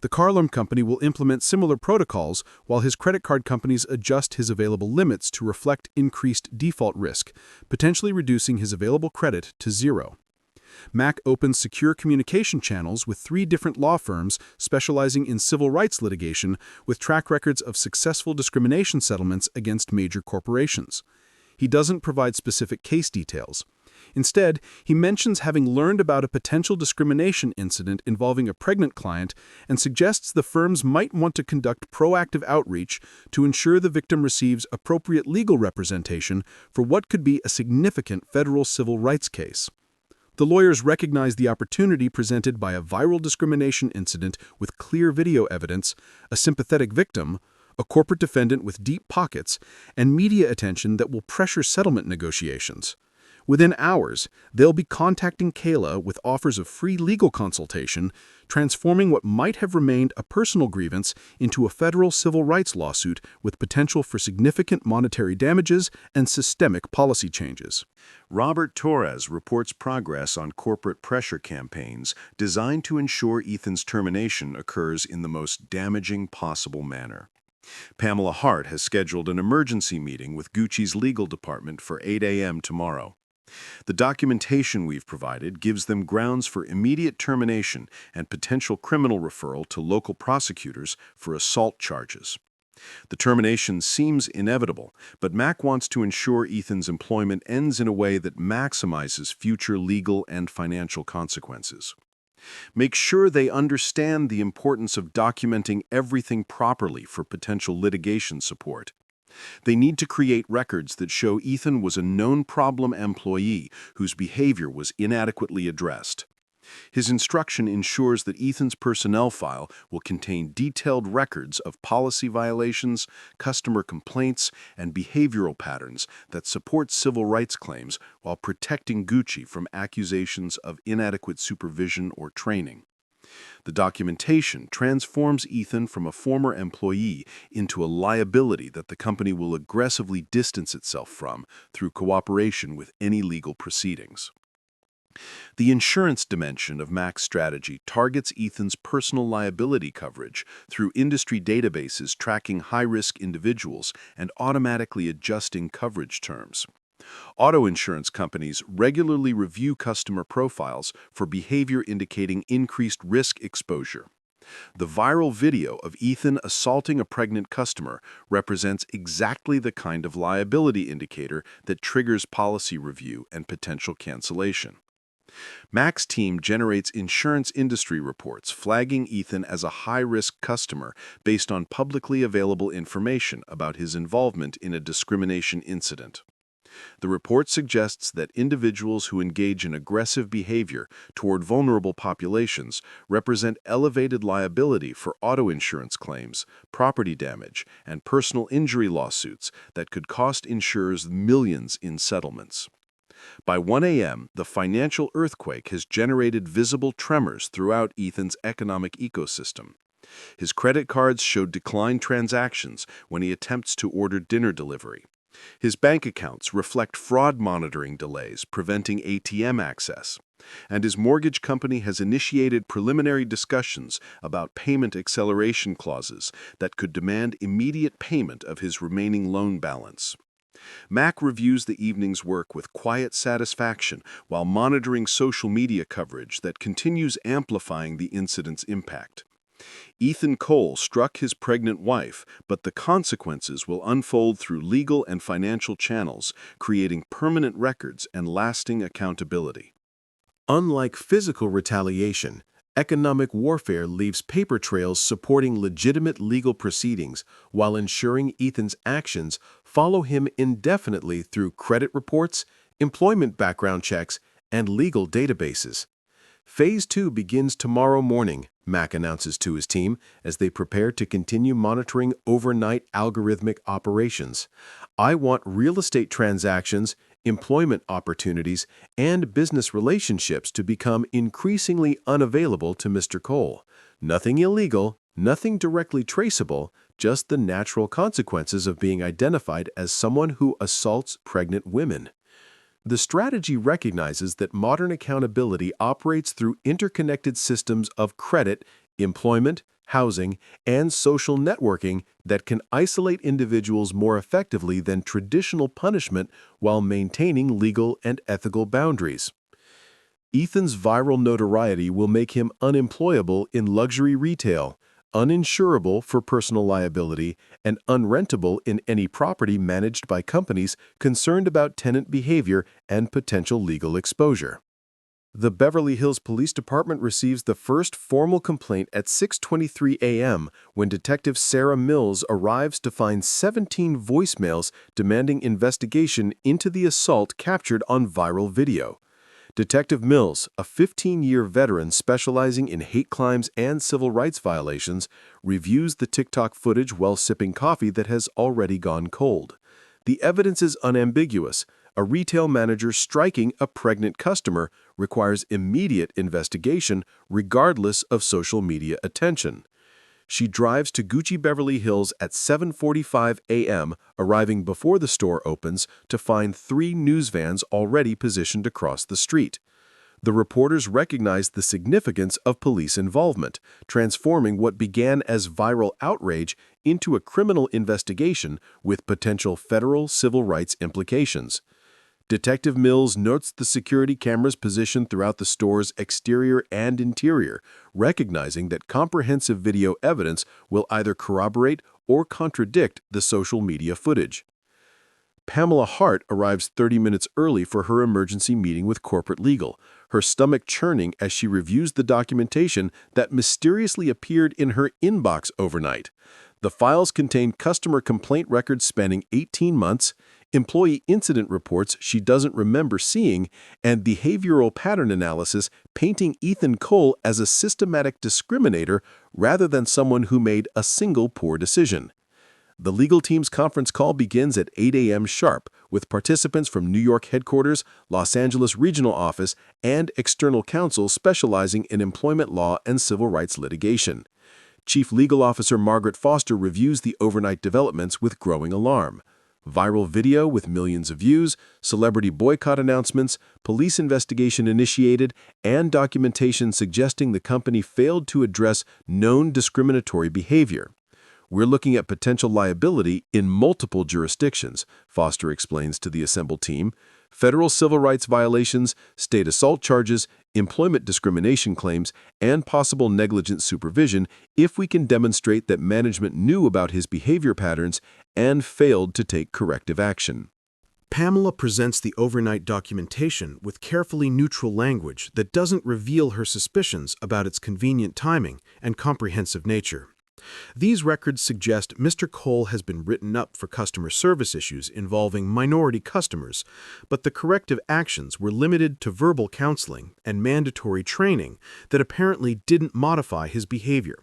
The car loan company will implement similar protocols while his credit card companies adjust his available limits to reflect increased default risk, potentially reducing his available credit to zero. Mac opens secure communication channels with 3 different law firms specializing in civil rights litigation with track records of successful discrimination settlements against major corporations. He doesn't provide specific case details. Instead, he mentions having learned about a potential discrimination incident involving a pregnant client and suggests the firms might want to conduct proactive outreach to ensure the victim receives appropriate legal representation for what could be a significant federal civil rights case. The lawyers recognize the opportunity presented by a viral discrimination incident with clear video evidence, a sympathetic victim, a corporate defendant with deep pockets, and media attention that will pressure settlement negotiations. Within hours, they'll be contacting Kayla with offers of free legal consultation, transforming what might have remained a personal grievance into a federal civil rights lawsuit with potential for significant monetary damages and systemic policy changes. Robert Torres reports progress on corporate pressure campaigns designed to ensure Ethan's termination occurs in the most damaging possible manner. Pamela Hart has scheduled an emergency meeting with Gucci's legal department for 8 a.m. tomorrow. The documentation we've provided gives them grounds for immediate termination and potential criminal referral to local prosecutors for assault charges. The termination seems inevitable, but Mac wants to ensure Ethan's employment ends in a way that maximizes future legal and financial consequences. Make sure they understand the importance of documenting everything properly for potential litigation support. They need to create records that show Ethan was a known problem employee whose behavior was inadequately addressed. His instruction ensures that Ethan's personnel file will contain detailed records of policy violations, customer complaints, and behavioral patterns that support civil rights claims while protecting Gucci from accusations of inadequate supervision or training. The documentation transforms Ethan from a former employee into a liability that the company will aggressively distance itself from through cooperation with any legal proceedings. The insurance dimension of Mac's strategy targets Ethan's personal liability coverage through industry databases tracking high-risk individuals and automatically adjusting coverage terms. Auto insurance companies regularly review customer profiles for behavior indicating increased risk exposure. The viral video of Ethan assaulting a pregnant customer represents exactly the kind of liability indicator that triggers policy review and potential cancellation. Mac's team generates insurance industry reports flagging Ethan as a high-risk customer based on publicly available information about his involvement in a discrimination incident. The report suggests that individuals who engage in aggressive behavior toward vulnerable populations represent elevated liability for auto insurance claims, property damage, and personal injury lawsuits that could cost insurers millions in settlements. By 1 a.m., the financial earthquake has generated visible tremors throughout Ethan's economic ecosystem. His credit cards show declined transactions when he attempts to order dinner delivery. His bank accounts reflect fraud monitoring delays, preventing ATM access. And his mortgage company has initiated preliminary discussions about payment acceleration clauses that could demand immediate payment of his remaining loan balance. Mac reviews the evening's work with quiet satisfaction while monitoring social media coverage that continues amplifying the incident's impact. Ethan Cole struck his pregnant wife, but the consequences will unfold through legal and financial channels, creating permanent records and lasting accountability. Unlike physical retaliation, Economic warfare leaves paper trails supporting legitimate legal proceedings while ensuring Ethan's actions follow him indefinitely through credit reports, employment background checks, and legal databases. Phase 2 begins tomorrow morning, Mac announces to his team as they prepare to continue monitoring overnight algorithmic operations. I want real estate transactions, employment opportunities, and business relationships to become increasingly unavailable to Mr. Cole. Nothing illegal, nothing directly traceable, just the natural consequences of being identified as someone who assaults pregnant women. The strategy recognizes that modern accountability operates through interconnected systems of credit, employment, housing, and social networking that can isolate individuals more effectively than traditional punishment while maintaining legal and ethical boundaries. Ethan's viral notoriety will make him unemployable in luxury retail, uninsurable for personal liability, and unrentable in any property managed by companies concerned about tenant behavior and potential legal exposure. The Beverly Hills Police Department receives the first formal complaint at 6:23 a.m. when Detective Sarah Mills arrives to find 17 voicemails demanding investigation into the assault captured on viral video. Detective Mills, a 15-year veteran specializing in hate crimes and civil rights violations, reviews the TikTok footage while sipping coffee that has already gone cold. The evidence is unambiguous. A retail manager striking a pregnant customer requires immediate investigation regardless of social media attention. She drives to Gucci Beverly Hills at 7:45 a.m., arriving before the store opens to find 3 news vans already positioned across the street. The reporters recognize the significance of police involvement, transforming what began as viral outrage into a criminal investigation with potential federal civil rights implications. Detective Mills notes the security cameras positioned throughout the store's exterior and interior, recognizing that comprehensive video evidence will either corroborate or contradict the social media footage. Pamela Hart arrives 30 minutes early for her emergency meeting with corporate legal, her stomach churning as she reviews the documentation that mysteriously appeared in her inbox overnight. The files contain customer complaint records spanning 18 months, employee incident reports she doesn't remember seeing, and behavioral pattern analysis painting Ethan Cole as a systematic discriminator rather than someone who made a single poor decision. The legal team's conference call begins at 8 a.m. sharp, with participants from New York headquarters, Los Angeles regional office, and external counsel specializing in employment law and civil rights litigation. Chief Legal Officer Margaret Foster reviews the overnight developments with growing alarm. Viral video with millions of views, celebrity boycott announcements, police investigation initiated, and documentation suggesting the company failed to address known discriminatory behavior. We're looking at potential liability in multiple jurisdictions, Foster explains to the assembled team. Federal civil rights violations, state assault charges, employment discrimination claims, and possible negligent supervision if we can demonstrate that management knew about his behavior patterns and failed to take corrective action. Pamela presents the overnight documentation with carefully neutral language that doesn't reveal her suspicions about its convenient timing and comprehensive nature. These records suggest Mr. Cole has been written up for customer service issues involving minority customers, but the corrective actions were limited to verbal counseling and mandatory training that apparently didn't modify his behavior.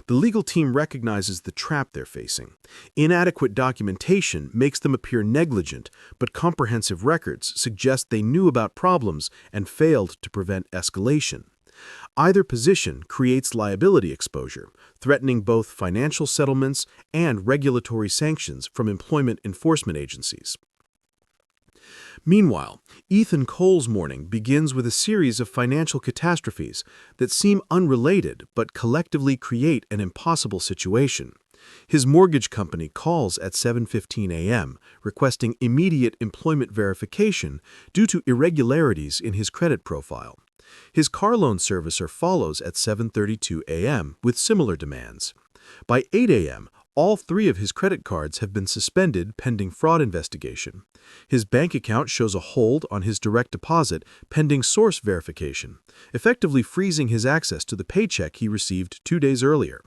The legal team recognizes the trap they're facing. Inadequate documentation makes them appear negligent, but comprehensive records suggest they knew about problems and failed to prevent escalation. Either position creates liability exposure, threatening both financial settlements and regulatory sanctions from employment enforcement agencies. Meanwhile, Ethan Cole's morning begins with a series of financial catastrophes that seem unrelated but collectively create an impossible situation. His mortgage company calls at 7:15 a.m., requesting immediate employment verification due to irregularities in his credit profile. His car loan servicer follows at 7:32 a.m. with similar demands. By 8 a.m., All 3 of his credit cards have been suspended pending fraud investigation. His bank account shows a hold on his direct deposit pending source verification, effectively freezing his access to the paycheck he received 2 days earlier.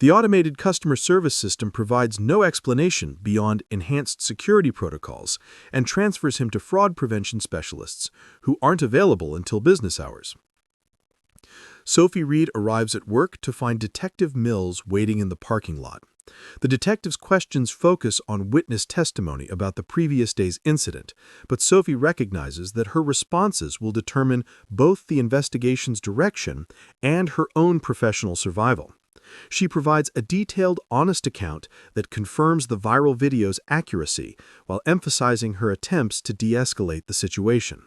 The automated customer service system provides no explanation beyond enhanced security protocols and transfers him to fraud prevention specialists, who aren't available until business hours. Sophie Reed arrives at work to find Detective Mills waiting in the parking lot. The detective's questions focus on witness testimony about the previous day's incident, but Sophie recognizes that her responses will determine both the investigation's direction and her own professional survival. She provides a detailed, honest account that confirms the viral video's accuracy while emphasizing her attempts to de-escalate the situation.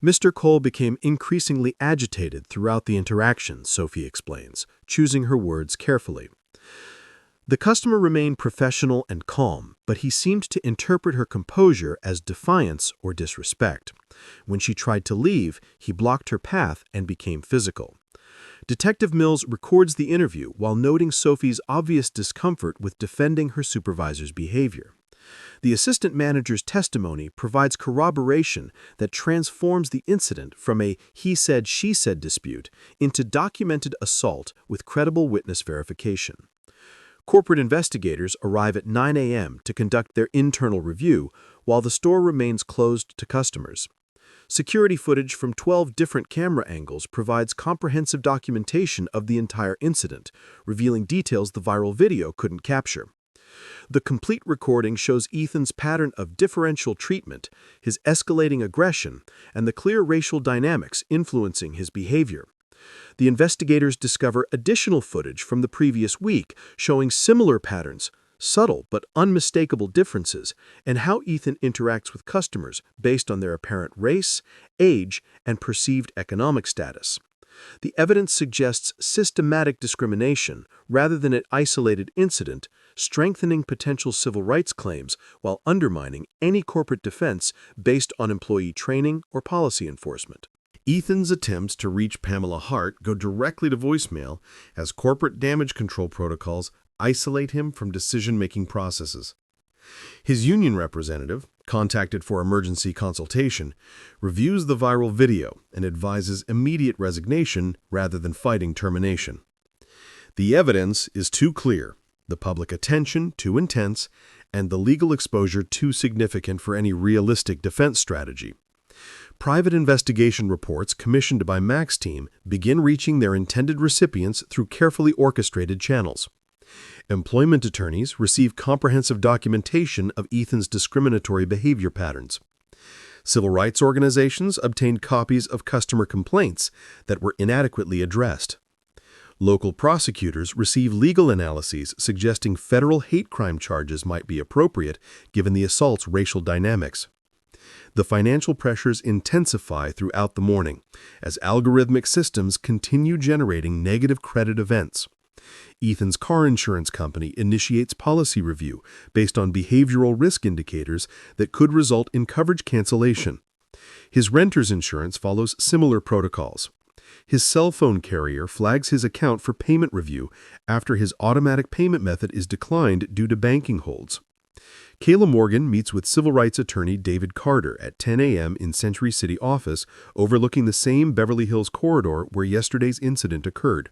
Mr. Cole became increasingly agitated throughout the interaction, Sophie explains, choosing her words carefully. The customer remained professional and calm, but he seemed to interpret her composure as defiance or disrespect. When she tried to leave, he blocked her path and became physical. Detective Mills records the interview while noting Sophie's obvious discomfort with defending her supervisor's behavior. The assistant manager's testimony provides corroboration that transforms the incident from a he-said-she-said dispute into documented assault with credible witness verification. Corporate investigators arrive at 9 a.m. to conduct their internal review while the store remains closed to customers. Security footage from 12 different camera angles provides comprehensive documentation of the entire incident, revealing details the viral video couldn't capture. The complete recording shows Ethan's pattern of differential treatment, his escalating aggression, and the clear racial dynamics influencing his behavior. The investigators discover additional footage from the previous week showing similar patterns, subtle but unmistakable differences, and how Ethan interacts with customers based on their apparent race, age, and perceived economic status. The evidence suggests systematic discrimination rather than an isolated incident, strengthening potential civil rights claims while undermining any corporate defense based on employee training or policy enforcement. Ethan's attempts to reach Pamela Hart go directly to voicemail as corporate damage control protocols isolate him from decision-making processes. His union representative, contacted for emergency consultation, reviews the viral video and advises immediate resignation rather than fighting termination. The evidence is too clear, the public attention too intense, and the legal exposure too significant for any realistic defense strategy. Private investigation reports commissioned by Mac's team begin reaching their intended recipients through carefully orchestrated channels. Employment attorneys receive comprehensive documentation of Ethan's discriminatory behavior patterns. Civil rights organizations obtained copies of customer complaints that were inadequately addressed. Local prosecutors receive legal analyses suggesting federal hate crime charges might be appropriate given the assault's racial dynamics. The financial pressures intensify throughout the morning as algorithmic systems continue generating negative credit events. Ethan's car insurance company initiates policy review based on behavioral risk indicators that could result in coverage cancellation. His renter's insurance follows similar protocols. His cell phone carrier flags his account for payment review after his automatic payment method is declined due to banking holds. Kayla Morgan meets with civil rights attorney David Carter at 10 a.m. in Century City office overlooking the same Beverly Hills corridor where yesterday's incident occurred.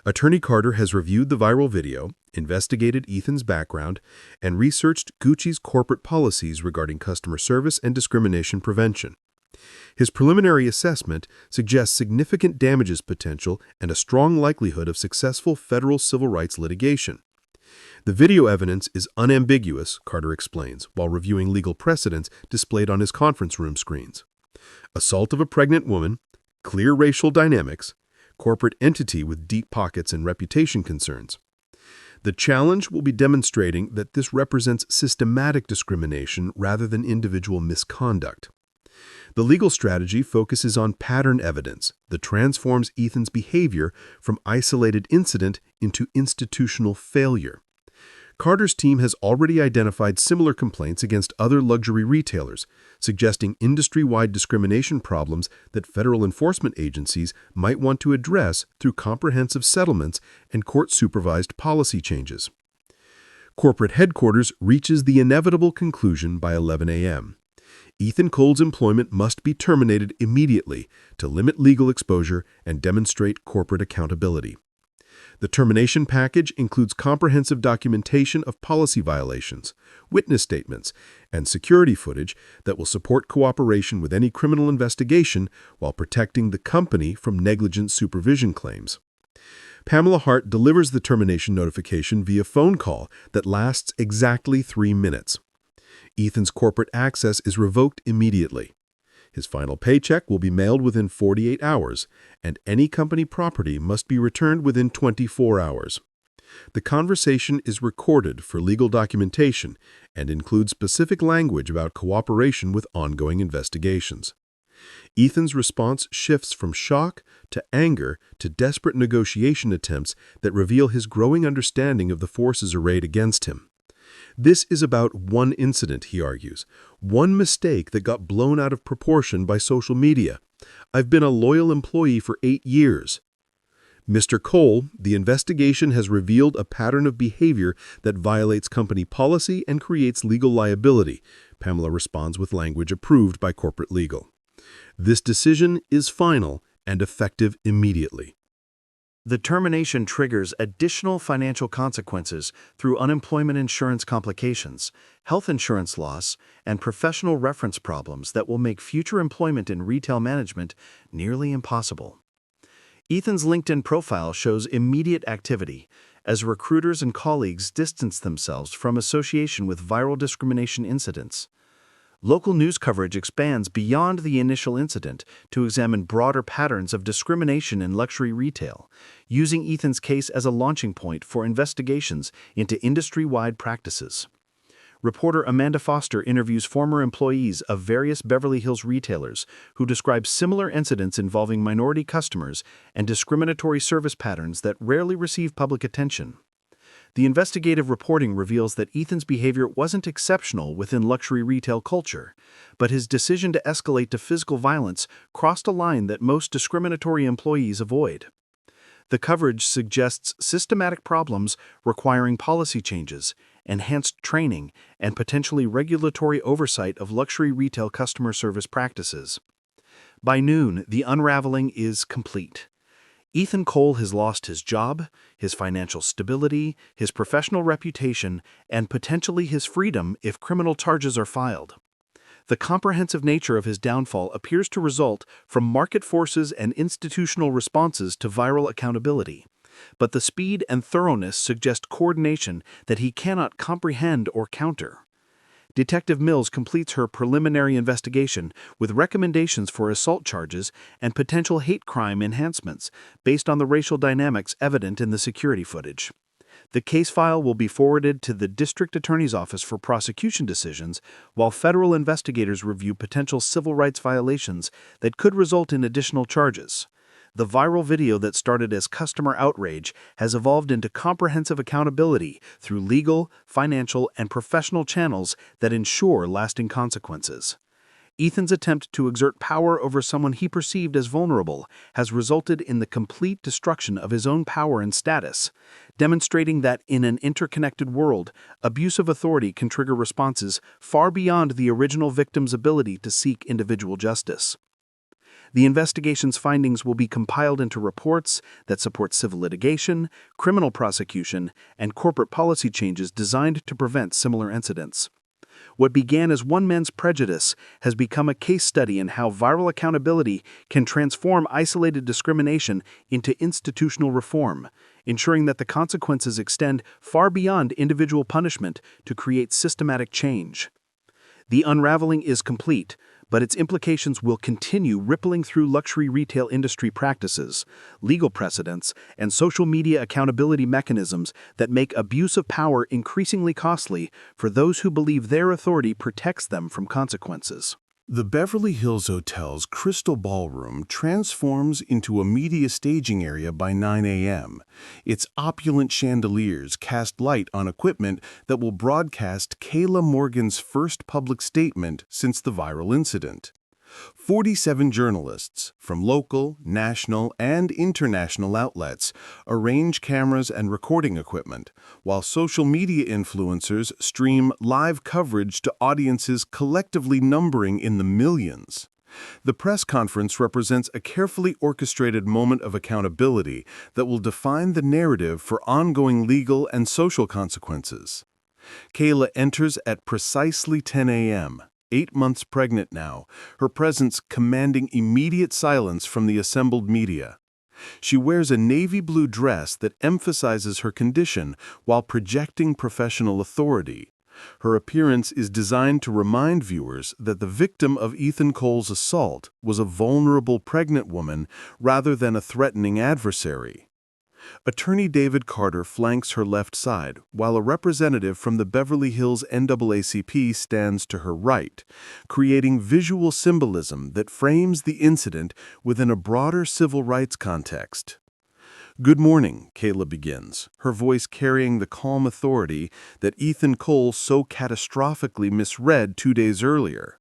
Attorney Carter has reviewed the viral video, investigated Ethan's background, and researched Gucci's corporate policies regarding customer service and discrimination prevention. His preliminary assessment suggests significant damages potential and a strong likelihood of successful federal civil rights litigation. The video evidence is unambiguous, Carter explains, while reviewing legal precedents displayed on his conference room screens. Assault of a pregnant woman, clear racial dynamics, corporate entity with deep pockets and reputation concerns. The challenge will be demonstrating that this represents systematic discrimination rather than individual misconduct. The legal strategy focuses on pattern evidence that transforms Ethan's behavior from isolated incident into institutional failure. Carter's team has already identified similar complaints against other luxury retailers, suggesting industry-wide discrimination problems that federal enforcement agencies might want to address through comprehensive settlements and court-supervised policy changes. Corporate headquarters reaches the inevitable conclusion by 11 a.m. Ethan Cole's employment must be terminated immediately to limit legal exposure and demonstrate corporate accountability. The termination package includes comprehensive documentation of policy violations, witness statements, and security footage that will support cooperation with any criminal investigation while protecting the company from negligent supervision claims. Pamela Hart delivers the termination notification via phone call that lasts exactly 3 minutes. Ethan's corporate access is revoked immediately. His final paycheck will be mailed within 48 hours, and any company property must be returned within 24 hours. The conversation is recorded for legal documentation and includes specific language about cooperation with ongoing investigations. Ethan's response shifts from shock to anger to desperate negotiation attempts that reveal his growing understanding of the forces arrayed against him. This is about one incident, he argues, one mistake that got blown out of proportion by social media. I've been a loyal employee for 8 years. Mr. Cole, the investigation has revealed a pattern of behavior that violates company policy and creates legal liability. Pamela responds with language approved by corporate legal. This decision is final and effective immediately. The termination triggers additional financial consequences through unemployment insurance complications, health insurance loss, and professional reference problems that will make future employment in retail management nearly impossible. Ethan's LinkedIn profile shows immediate activity as recruiters and colleagues distance themselves from association with viral discrimination incidents. Local news coverage expands beyond the initial incident to examine broader patterns of discrimination in luxury retail, using Ethan's case as a launching point for investigations into industry-wide practices. Reporter Amanda Foster interviews former employees of various Beverly Hills retailers who describe similar incidents involving minority customers and discriminatory service patterns that rarely receive public attention. The investigative reporting reveals that Ethan's behavior wasn't exceptional within luxury retail culture, but his decision to escalate to physical violence crossed a line that most discriminatory employees avoid. The coverage suggests systematic problems requiring policy changes, enhanced training, and potentially regulatory oversight of luxury retail customer service practices. By noon, the unraveling is complete. Ethan Cole has lost his job, his financial stability, his professional reputation, and potentially his freedom if criminal charges are filed. The comprehensive nature of his downfall appears to result from market forces and institutional responses to viral accountability, but the speed and thoroughness suggest coordination that he cannot comprehend or counter. Detective Mills completes her preliminary investigation with recommendations for assault charges and potential hate crime enhancements based on the racial dynamics evident in the security footage. The case file will be forwarded to the District Attorney's Office for prosecution decisions, while federal investigators review potential civil rights violations that could result in additional charges. The viral video that started as customer outrage has evolved into comprehensive accountability through legal, financial, and professional channels that ensure lasting consequences. Ethan's attempt to exert power over someone he perceived as vulnerable has resulted in the complete destruction of his own power and status, demonstrating that in an interconnected world, abuse of authority can trigger responses far beyond the original victim's ability to seek individual justice. The investigation's findings will be compiled into reports that support civil litigation, criminal prosecution, and corporate policy changes designed to prevent similar incidents. What began as one man's prejudice has become a case study in how viral accountability can transform isolated discrimination into institutional reform, ensuring that the consequences extend far beyond individual punishment to create systematic change. The unraveling is complete, but its implications will continue rippling through luxury retail industry practices, legal precedents, and social media accountability mechanisms that make abuse of power increasingly costly for those who believe their authority protects them from consequences. The Beverly Hills Hotel's Crystal Ballroom transforms into a media staging area by 9 a.m. Its opulent chandeliers cast light on equipment that will broadcast Kayla Morgan's first public statement since the viral incident. 47 journalists from local, national, and international outlets arrange cameras and recording equipment, while social media influencers stream live coverage to audiences collectively numbering in the millions. The press conference represents a carefully orchestrated moment of accountability that will define the narrative for ongoing legal and social consequences. Kayla enters at precisely 10 a.m., 8 months pregnant now, her presence commanding immediate silence from the assembled media. She wears a navy blue dress that emphasizes her condition while projecting professional authority. Her appearance is designed to remind viewers that the victim of Ethan Cole's assault was a vulnerable pregnant woman rather than a threatening adversary. Attorney David Carter flanks her left side, while a representative from the Beverly Hills NAACP stands to her right, creating visual symbolism that frames the incident within a broader civil rights context. "Good morning," Kayla begins, her voice carrying the calm authority that Ethan Cole so catastrophically misread 2 days earlier.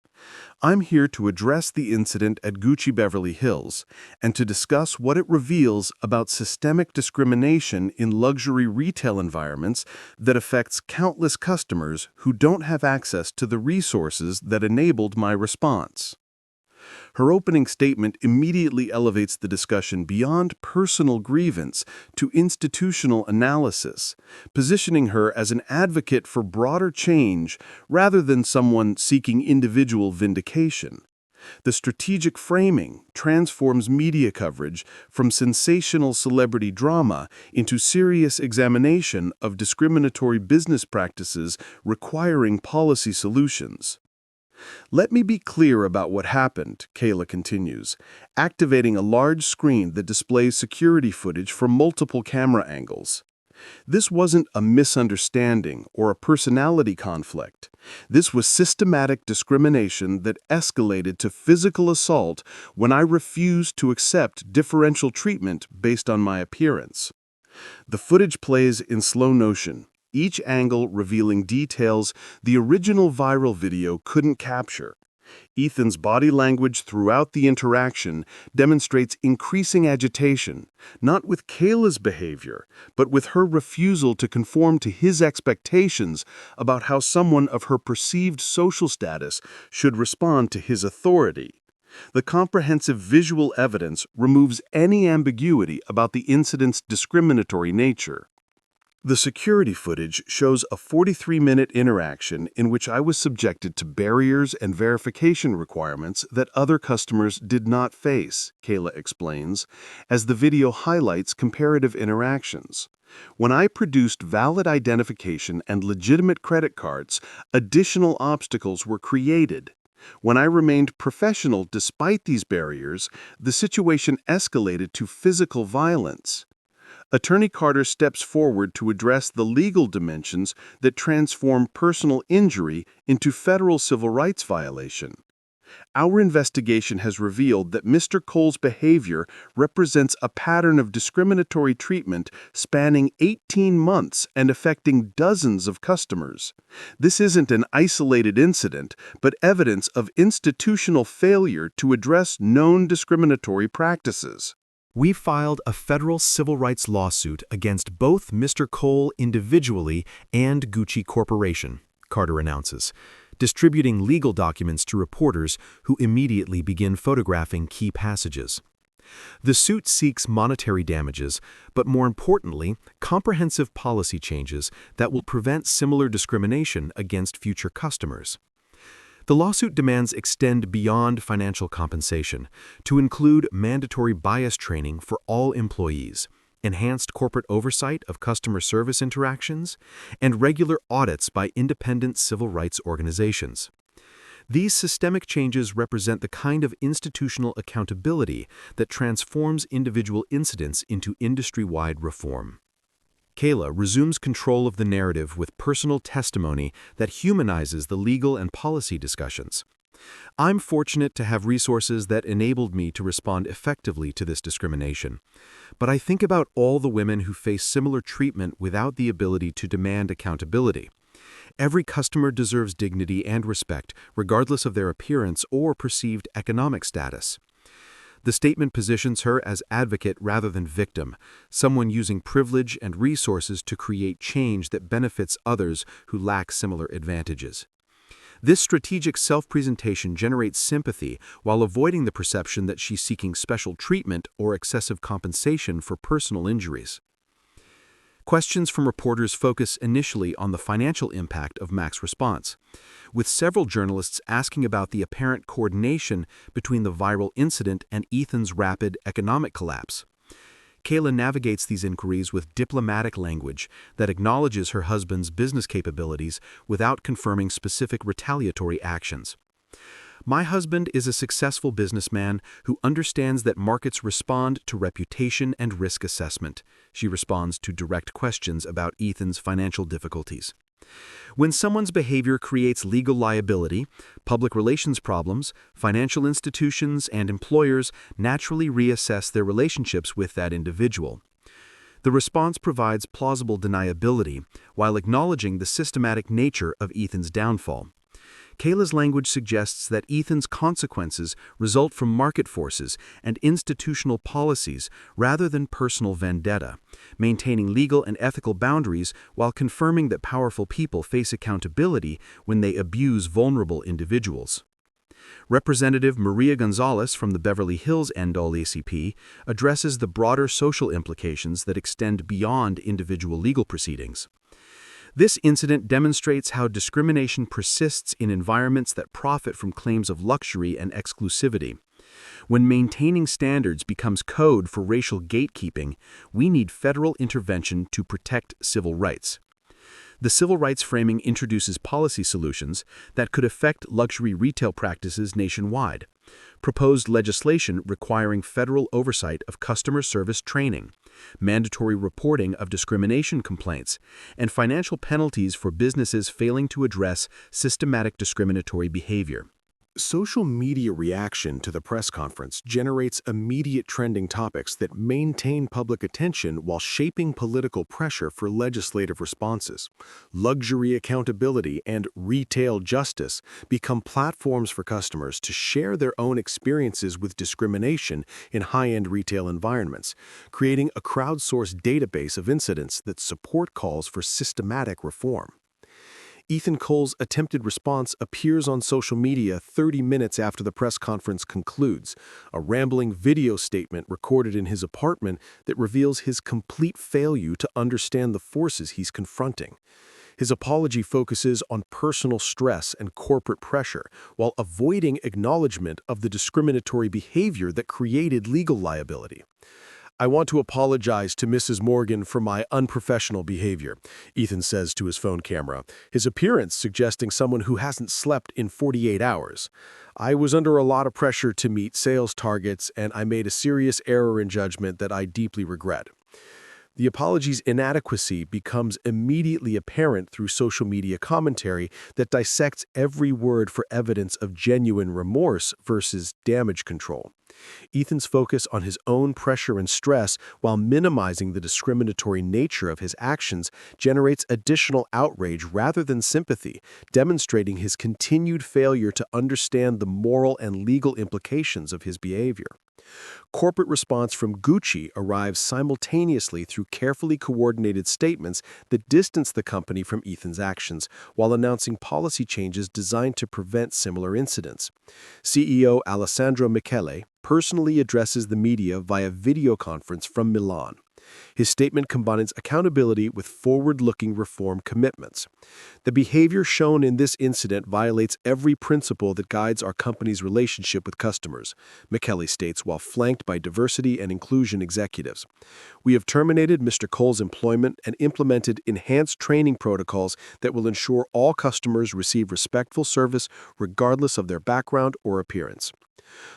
"I'm here to address the incident at Gucci Beverly Hills and to discuss what it reveals about systemic discrimination in luxury retail environments that affects countless customers who don't have access to the resources that enabled my response." Her opening statement immediately elevates the discussion beyond personal grievance to institutional analysis, positioning her as an advocate for broader change rather than someone seeking individual vindication. The strategic framing transforms media coverage from sensational celebrity drama into serious examination of discriminatory business practices requiring policy solutions. "Let me be clear about what happened," Kayla continues, activating a large screen that displays security footage from multiple camera angles. "This wasn't a misunderstanding or a personality conflict. This was systematic discrimination that escalated to physical assault when I refused to accept differential treatment based on my appearance." The footage plays in slow motion, each angle revealing details the original viral video couldn't capture. Ethan's body language throughout the interaction demonstrates increasing agitation, not with Kayla's behavior, but with her refusal to conform to his expectations about how someone of her perceived social status should respond to his authority. The comprehensive visual evidence removes any ambiguity about the incident's discriminatory nature. The security footage shows a 43-minute interaction in which I was subjected to barriers and verification requirements that other customers did not face, Kayla explains, as the video highlights comparative interactions. When I produced valid identification and legitimate credit cards, additional obstacles were created. When I remained professional despite these barriers, the situation escalated to physical violence. Attorney Carter steps forward to address the legal dimensions that transform personal injury into federal civil rights violation. "Our investigation has revealed that Mr. Cole's behavior represents a pattern of discriminatory treatment spanning 18 months and affecting dozens of customers. This isn't an isolated incident, but evidence of institutional failure to address known discriminatory practices." We filed a federal civil rights lawsuit against both Mr. Cole individually and Gucci Corporation, Carter announces, distributing legal documents to reporters who immediately begin photographing key passages. The suit seeks monetary damages, but more importantly, comprehensive policy changes that will prevent similar discrimination against future customers. The lawsuit demands extend beyond financial compensation to include mandatory bias training for all employees, enhanced corporate oversight of customer service interactions, and regular audits by independent civil rights organizations. These systemic changes represent the kind of institutional accountability that transforms individual incidents into industry-wide reform. Kayla resumes control of the narrative with personal testimony that humanizes the legal and policy discussions. "I'm fortunate to have resources that enabled me to respond effectively to this discrimination. But I think about all the women who face similar treatment without the ability to demand accountability. Every customer deserves dignity and respect, regardless of their appearance or perceived economic status. The statement positions her as advocate rather than victim, someone using privilege and resources to create change that benefits others who lack similar advantages. This strategic self-presentation generates sympathy while avoiding the perception that she's seeking special treatment or excessive compensation for personal injuries. Questions from reporters focus initially on the financial impact of Mac's response, with several journalists asking about the apparent coordination between the viral incident and Ethan's rapid economic collapse. Kayla navigates these inquiries with diplomatic language that acknowledges her husband's business capabilities without confirming specific retaliatory actions. "My husband is a successful businessman who understands that markets respond to reputation and risk assessment," she responds to direct questions about Ethan's financial difficulties. When someone's behavior creates legal liability, public relations problems, financial institutions and employers naturally reassess their relationships with that individual. The response provides plausible deniability while acknowledging the systematic nature of Ethan's downfall. Kayla's language suggests that Ethan's consequences result from market forces and institutional policies rather than personal vendetta, maintaining legal and ethical boundaries while confirming that powerful people face accountability when they abuse vulnerable individuals. Representative Maria Gonzalez from the Beverly Hills NAACP addresses the broader social implications that extend beyond individual legal proceedings. This incident demonstrates how discrimination persists in environments that profit from claims of luxury and exclusivity. When maintaining standards becomes code for racial gatekeeping, we need federal intervention to protect civil rights. The civil rights framing introduces policy solutions that could affect luxury retail practices nationwide. Proposed legislation requiring federal oversight of customer service training, mandatory reporting of discrimination complaints, and financial penalties for businesses failing to address systematic discriminatory behavior. Social media reaction to the press conference generates immediate trending topics that maintain public attention while shaping political pressure for legislative responses. Luxury accountability and retail justice become platforms for customers to share their own experiences with discrimination in high-end retail environments, creating a crowdsourced database of incidents that support calls for systematic reform. Ethan Cole's attempted response appears on social media 30 minutes after the press conference concludes, a rambling video statement recorded in his apartment that reveals his complete failure to understand the forces he's confronting. His apology focuses on personal stress and corporate pressure, while avoiding acknowledgement of the discriminatory behavior that created legal liability. "I want to apologize to Mrs. Morgan for my unprofessional behavior," Ethan says to his phone camera, his appearance suggesting someone who hasn't slept in 48 hours. "I was under a lot of pressure to meet sales targets, and I made a serious error in judgment that I deeply regret." The apology's inadequacy becomes immediately apparent through social media commentary that dissects every word for evidence of genuine remorse versus damage control. Ethan's focus on his own pressure and stress while minimizing the discriminatory nature of his actions generates additional outrage rather than sympathy, demonstrating his continued failure to understand the moral and legal implications of his behavior. Corporate response from Gucci arrives simultaneously through carefully coordinated statements that distance the company from Ethan's actions, while announcing policy changes designed to prevent similar incidents. CEO Alessandro Michele personally addresses the media via video conference from Milan. His statement combines accountability with forward-looking reform commitments. "The behavior shown in this incident violates every principle that guides our company's relationship with customers," Michele states while flanked by diversity and inclusion executives. "We have terminated Mr. Cole's employment and implemented enhanced training protocols that will ensure all customers receive respectful service regardless of their background or appearance."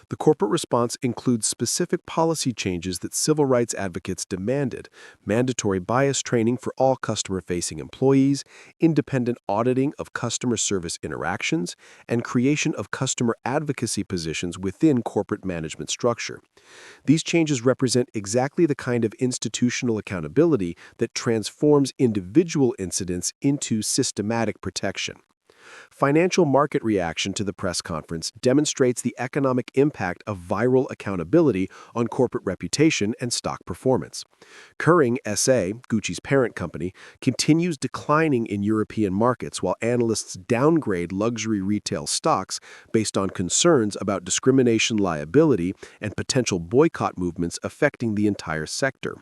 The corporate response includes specific policy changes that civil rights advocates demanded, mandatory bias training for all customer-facing employees, independent auditing of customer service interactions, and creation of customer advocacy positions within corporate management structure. These changes represent exactly the kind of institutional accountability that transforms individual incidents into systematic protection. Financial market reaction to the press conference demonstrates the economic impact of viral accountability on corporate reputation and stock performance. Kering SA, Gucci's parent company, continues declining in European markets while analysts downgrade luxury retail stocks based on concerns about discrimination liability and potential boycott movements affecting the entire sector.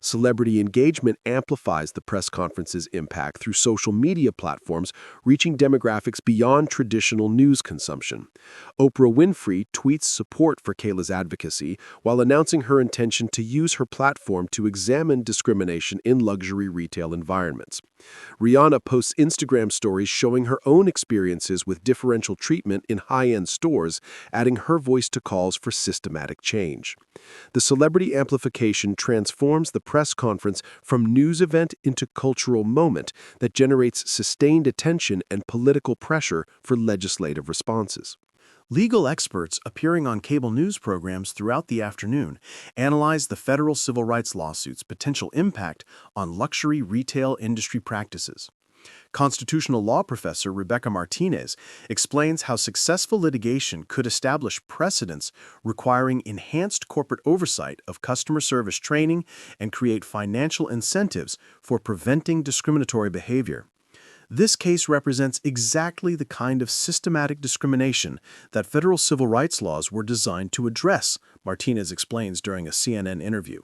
Celebrity engagement amplifies the press conference's impact through social media platforms, reaching demographics beyond traditional news consumption. Oprah Winfrey tweets support for Kayla's advocacy while announcing her intention to use her platform to examine discrimination in luxury retail environments. Rihanna posts Instagram stories showing her own experiences with differential treatment in high-end stores, adding her voice to calls for systematic change. The celebrity amplification transforms the press conference from news event into cultural moment that generates sustained attention and political pressure for legislative responses. Legal experts appearing on cable news programs throughout the afternoon analyzed the federal civil rights lawsuit's potential impact on luxury retail industry practices. Constitutional law professor Rebecca Martinez explains how successful litigation could establish precedents requiring enhanced corporate oversight of customer service training and create financial incentives for preventing discriminatory behavior. This case represents exactly the kind of systematic discrimination that federal civil rights laws were designed to address, Martinez explains during a CNN interview.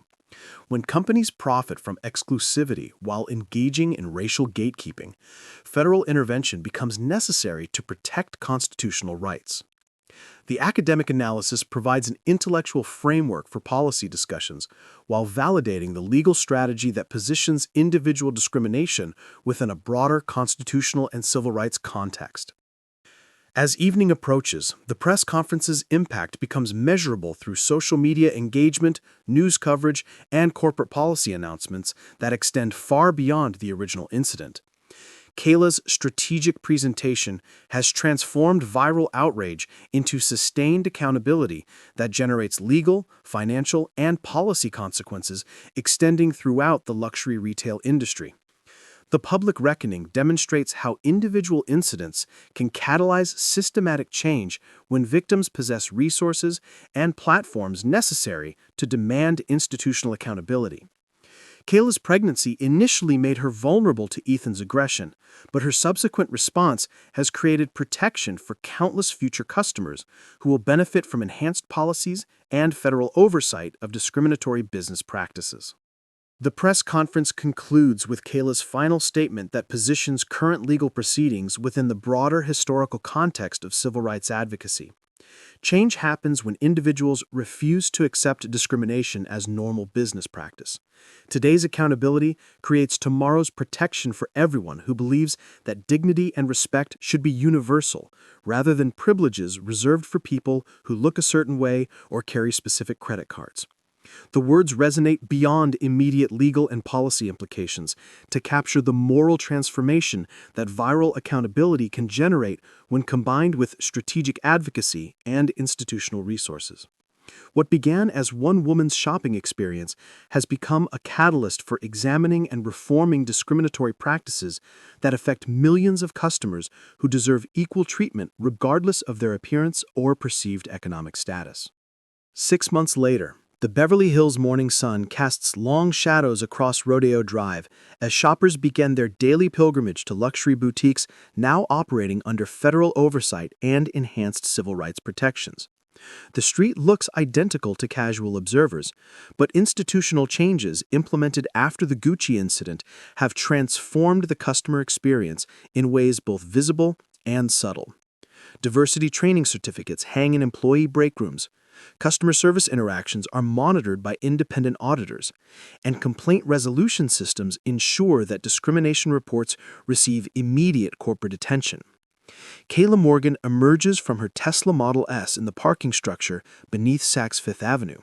When companies profit from exclusivity while engaging in racial gatekeeping, federal intervention becomes necessary to protect constitutional rights. The academic analysis provides an intellectual framework for policy discussions while validating the legal strategy that positions individual discrimination within a broader constitutional and civil rights context. As evening approaches, the press conference's impact becomes measurable through social media engagement, news coverage, and corporate policy announcements that extend far beyond the original incident. Kayla's strategic presentation has transformed viral outrage into sustained accountability that generates legal, financial, and policy consequences extending throughout the luxury retail industry. The public reckoning demonstrates how individual incidents can catalyze systematic change when victims possess resources and platforms necessary to demand institutional accountability. Kayla's pregnancy initially made her vulnerable to Ethan's aggression, but her subsequent response has created protection for countless future customers who will benefit from enhanced policies and federal oversight of discriminatory business practices. The press conference concludes with Kayla's final statement that positions current legal proceedings within the broader historical context of civil rights advocacy. Change happens when individuals refuse to accept discrimination as normal business practice. Today's accountability creates tomorrow's protection for everyone who believes that dignity and respect should be universal, rather than privileges reserved for people who look a certain way or carry specific credit cards. The words resonate beyond immediate legal and policy implications to capture the moral transformation that viral accountability can generate when combined with strategic advocacy and institutional resources. What began as one woman's shopping experience has become a catalyst for examining and reforming discriminatory practices that affect millions of customers who deserve equal treatment regardless of their appearance or perceived economic status. 6 months later, the Beverly Hills morning sun casts long shadows across Rodeo Drive as shoppers begin their daily pilgrimage to luxury boutiques now operating under federal oversight and enhanced civil rights protections. The street looks identical to casual observers, but institutional changes implemented after the Gucci incident have transformed the customer experience in ways both visible and subtle. Diversity training certificates hang in employee break rooms. Customer service interactions are monitored by independent auditors, and complaint resolution systems ensure that discrimination reports receive immediate corporate attention. Kayla Morgan emerges from her Tesla Model S in the parking structure beneath Saks Fifth Avenue.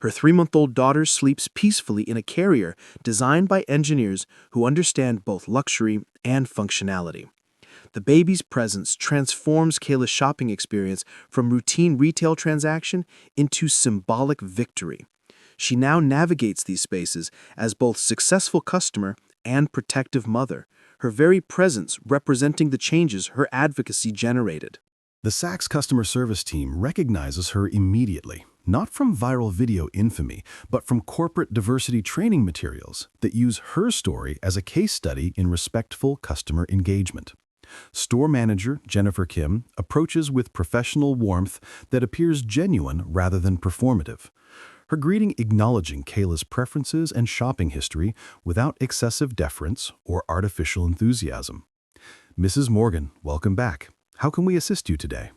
Her 3-month-old daughter sleeps peacefully in a carrier designed by engineers who understand both luxury and functionality. The baby's presence transforms Kayla's shopping experience from routine retail transaction into symbolic victory. She now navigates these spaces as both successful customer and protective mother, her very presence representing the changes her advocacy generated. The Saks customer service team recognizes her immediately, not from viral video infamy, but from corporate diversity training materials that use her story as a case study in respectful customer engagement. Store manager Jennifer Kim approaches with professional warmth that appears genuine rather than performative. Her greeting acknowledging Kayla's preferences and shopping history without excessive deference or artificial enthusiasm. Mrs. Morgan, welcome back. How can we assist you today?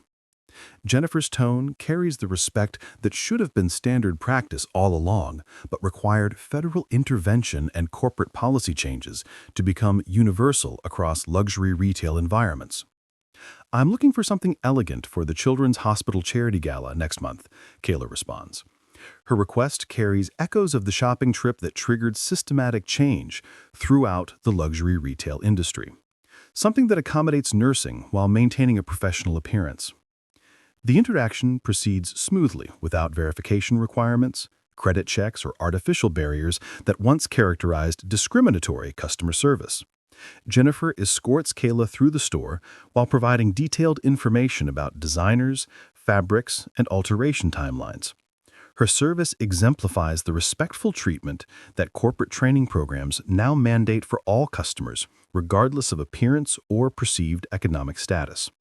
Jennifer's tone carries the respect that should have been standard practice all along, but required federal intervention and corporate policy changes to become universal across luxury retail environments. I'm looking for something elegant for the Children's Hospital Charity Gala next month, Kayla responds. Her request carries echoes of the shopping trip that triggered systematic change throughout the luxury retail industry. Something that accommodates nursing while maintaining a professional appearance. The interaction proceeds smoothly without verification requirements, credit checks, or artificial barriers that once characterized discriminatory customer service. Jennifer escorts Kayla through the store while providing detailed information about designers, fabrics, and alteration timelines. Her service exemplifies the respectful treatment that corporate training programs now mandate for all customers, regardless of appearance or perceived economic status.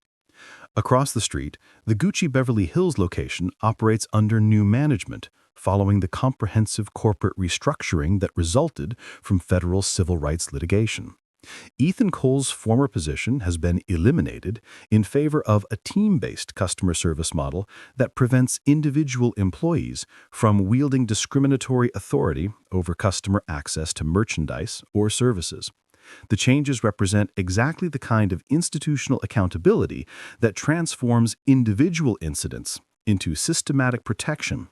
Across the street, the Gucci Beverly Hills location operates under new management, following the comprehensive corporate restructuring that resulted from federal civil rights litigation. Ethan Cole's former position has been eliminated in favor of a team-based customer service model that prevents individual employees from wielding discriminatory authority over customer access to merchandise or services. The changes represent exactly the kind of institutional accountability that transforms individual incidents into systematic protection.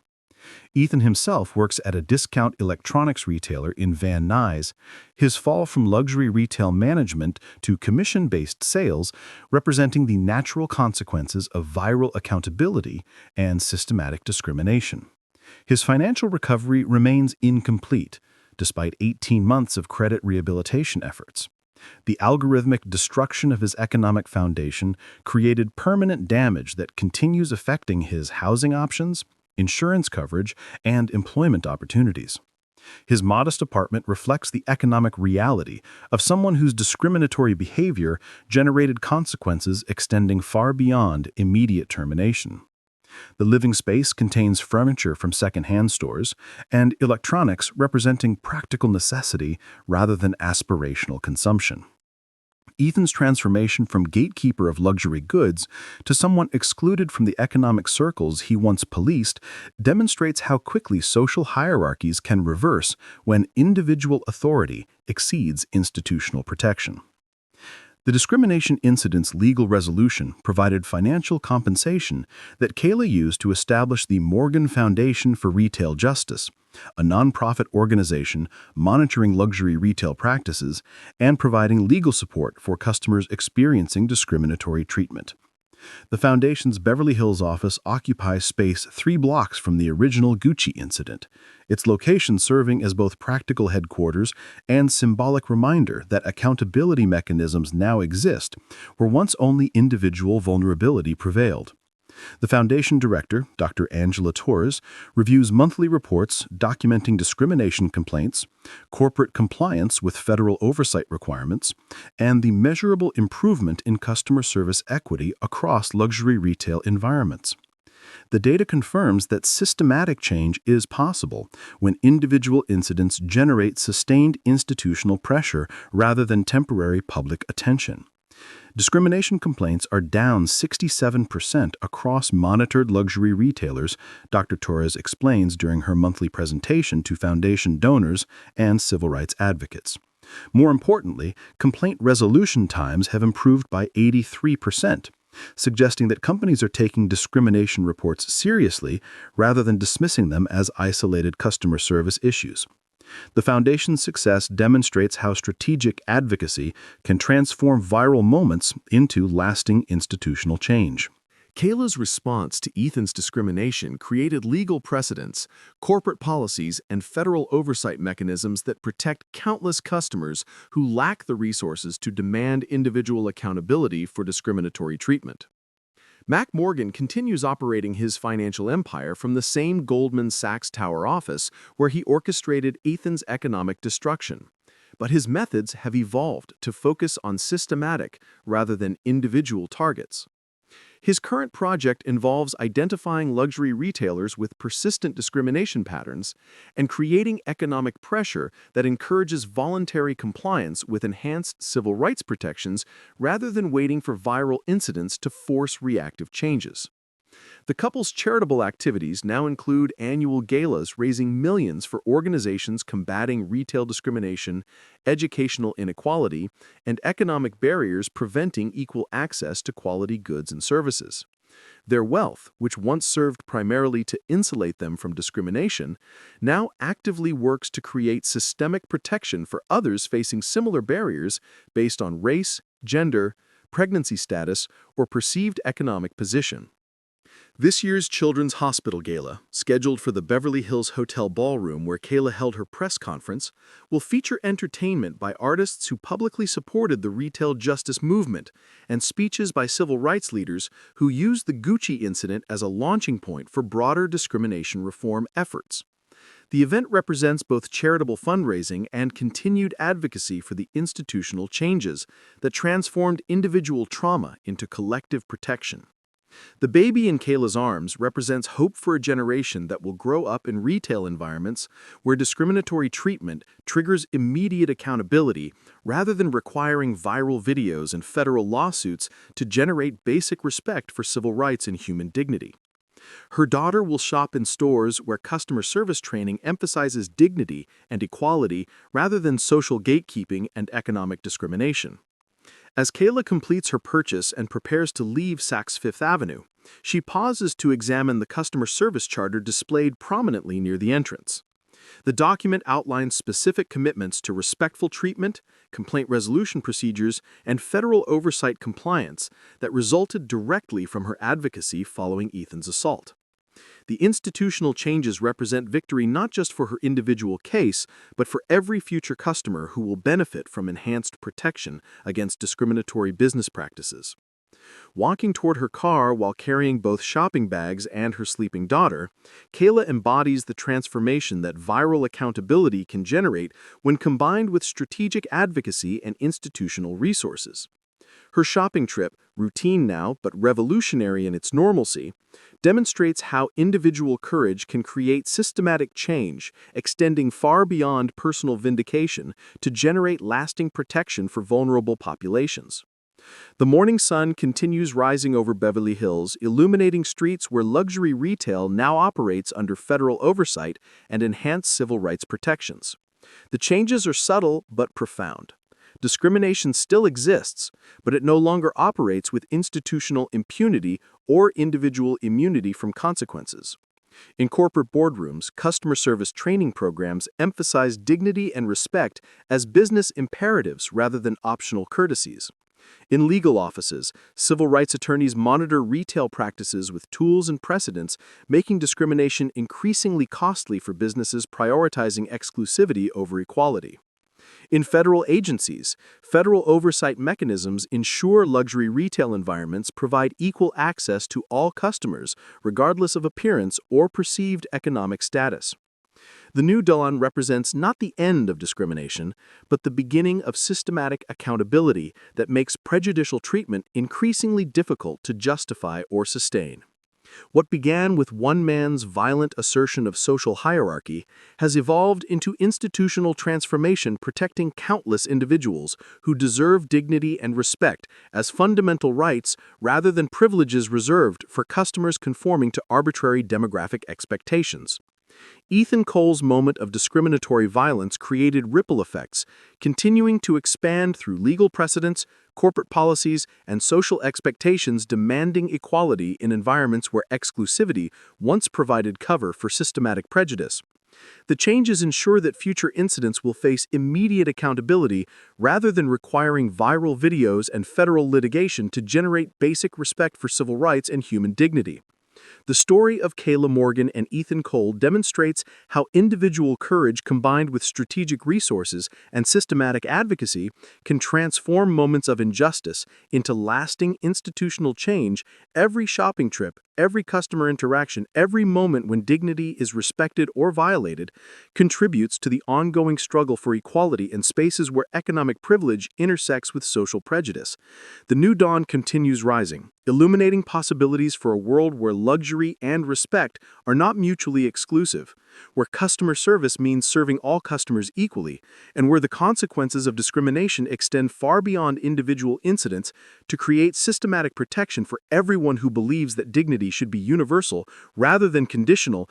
Ethan himself works at a discount electronics retailer in Van Nuys. His fall from luxury retail management to commission-based sales representing the natural consequences of viral accountability and systematic discrimination. His financial recovery remains incomplete, despite 18 months of credit rehabilitation efforts. The algorithmic destruction of his economic foundation created permanent damage that continues affecting his housing options, insurance coverage, and employment opportunities. His modest apartment reflects the economic reality of someone whose discriminatory behavior generated consequences extending far beyond immediate termination. The living space contains furniture from secondhand stores and electronics representing practical necessity rather than aspirational consumption. Ethan's transformation from gatekeeper of luxury goods to someone excluded from the economic circles he once policed demonstrates how quickly social hierarchies can reverse when individual authority exceeds institutional protection. The discrimination incident's legal resolution provided financial compensation that Kayla used to establish the Morgan Foundation for Retail Justice, a nonprofit organization monitoring luxury retail practices and providing legal support for customers experiencing discriminatory treatment. The Foundation's Beverly Hills office occupies space 3 blocks from the original Gucci incident, its location serving as both practical headquarters and symbolic reminder that accountability mechanisms now exist where once only individual vulnerability prevailed. The Foundation director, Dr. Angela Torres, reviews monthly reports documenting discrimination complaints, corporate compliance with federal oversight requirements, and the measurable improvement in customer service equity across luxury retail environments. The data confirms that systematic change is possible when individual incidents generate sustained institutional pressure rather than temporary public attention. Discrimination complaints are down 67% across monitored luxury retailers, Dr. Torres explains during her monthly presentation to Foundation donors and civil rights advocates. More importantly, complaint resolution times have improved by 83%, suggesting that companies are taking discrimination reports seriously rather than dismissing them as isolated customer service issues. The Foundation's success demonstrates how strategic advocacy can transform viral moments into lasting institutional change. Kayla's response to Ethan's discrimination created legal precedents, corporate policies, and federal oversight mechanisms that protect countless customers who lack the resources to demand individual accountability for discriminatory treatment. Mac Morgan continues operating his financial empire from the same Goldman Sachs Tower office where he orchestrated Ethan's economic destruction. But his methods have evolved to focus on systematic rather than individual targets. His current project involves identifying luxury retailers with persistent discrimination patterns and creating economic pressure that encourages voluntary compliance with enhanced civil rights protections rather than waiting for viral incidents to force reactive changes. The couple's charitable activities now include annual galas raising millions for organizations combating retail discrimination, educational inequality, and economic barriers preventing equal access to quality goods and services. Their wealth, which once served primarily to insulate them from discrimination, now actively works to create systemic protection for others facing similar barriers based on race, gender, pregnancy status, or perceived economic position. This year's Children's Hospital Gala, scheduled for the Beverly Hills Hotel Ballroom where Kayla held her press conference, will feature entertainment by artists who publicly supported the retail justice movement and speeches by civil rights leaders who used the Gucci incident as a launching point for broader discrimination reform efforts. The event represents both charitable fundraising and continued advocacy for the institutional changes that transformed individual trauma into collective protection. The baby in Kayla's arms represents hope for a generation that will grow up in retail environments where discriminatory treatment triggers immediate accountability rather than requiring viral videos and federal lawsuits to generate basic respect for civil rights and human dignity. Her daughter will shop in stores where customer service training emphasizes dignity and equality rather than social gatekeeping and economic discrimination. As Kayla completes her purchase and prepares to leave Saks Fifth Avenue, she pauses to examine the customer service charter displayed prominently near the entrance. The document outlines specific commitments to respectful treatment, complaint resolution procedures, and federal oversight compliance that resulted directly from her advocacy following Ethan's assault. The institutional changes represent victory not just for her individual case, but for every future customer who will benefit from enhanced protection against discriminatory business practices. Walking toward her car while carrying both shopping bags and her sleeping daughter, Kayla embodies the transformation that viral accountability can generate when combined with strategic advocacy and institutional resources. Her shopping trip, routine now but revolutionary in its normalcy, demonstrates how individual courage can create systematic change, extending far beyond personal vindication to generate lasting protection for vulnerable populations. The morning sun continues rising over Beverly Hills, illuminating streets where luxury retail now operates under federal oversight and enhanced civil rights protections. The changes are subtle but profound. Discrimination still exists, but it no longer operates with institutional impunity or individual immunity from consequences. In corporate boardrooms, customer service training programs emphasize dignity and respect as business imperatives rather than optional courtesies. In legal offices, civil rights attorneys monitor retail practices with tools and precedents, making discrimination increasingly costly for businesses prioritizing exclusivity over equality. In federal agencies, federal oversight mechanisms ensure luxury retail environments provide equal access to all customers, regardless of appearance or perceived economic status. The new dawn represents not the end of discrimination, but the beginning of systematic accountability that makes prejudicial treatment increasingly difficult to justify or sustain. What began with one man's violent assertion of social hierarchy has evolved into institutional transformation protecting countless individuals who deserve dignity and respect as fundamental rights rather than privileges reserved for customers conforming to arbitrary demographic expectations. Ethan Cole's moment of discriminatory violence created ripple effects, continuing to expand through legal precedents, corporate policies, and social expectations demanding equality in environments where exclusivity once provided cover for systematic prejudice. The changes ensure that future incidents will face immediate accountability rather than requiring viral videos and federal litigation to generate basic respect for civil rights and human dignity. The story of Kayla Morgan and Ethan Cole demonstrates how individual courage combined with strategic resources and systematic advocacy can transform moments of injustice into lasting institutional change. Every shopping trip, every customer interaction, every moment when dignity is respected or violated contributes to the ongoing struggle for equality in spaces where economic privilege intersects with social prejudice. The new dawn continues rising, illuminating possibilities for a world where luxury and respect are not mutually exclusive, where customer service means serving all customers equally, and where the consequences of discrimination extend far beyond individual incidents to create systematic protection for everyone who believes that dignity should be universal rather than conditional.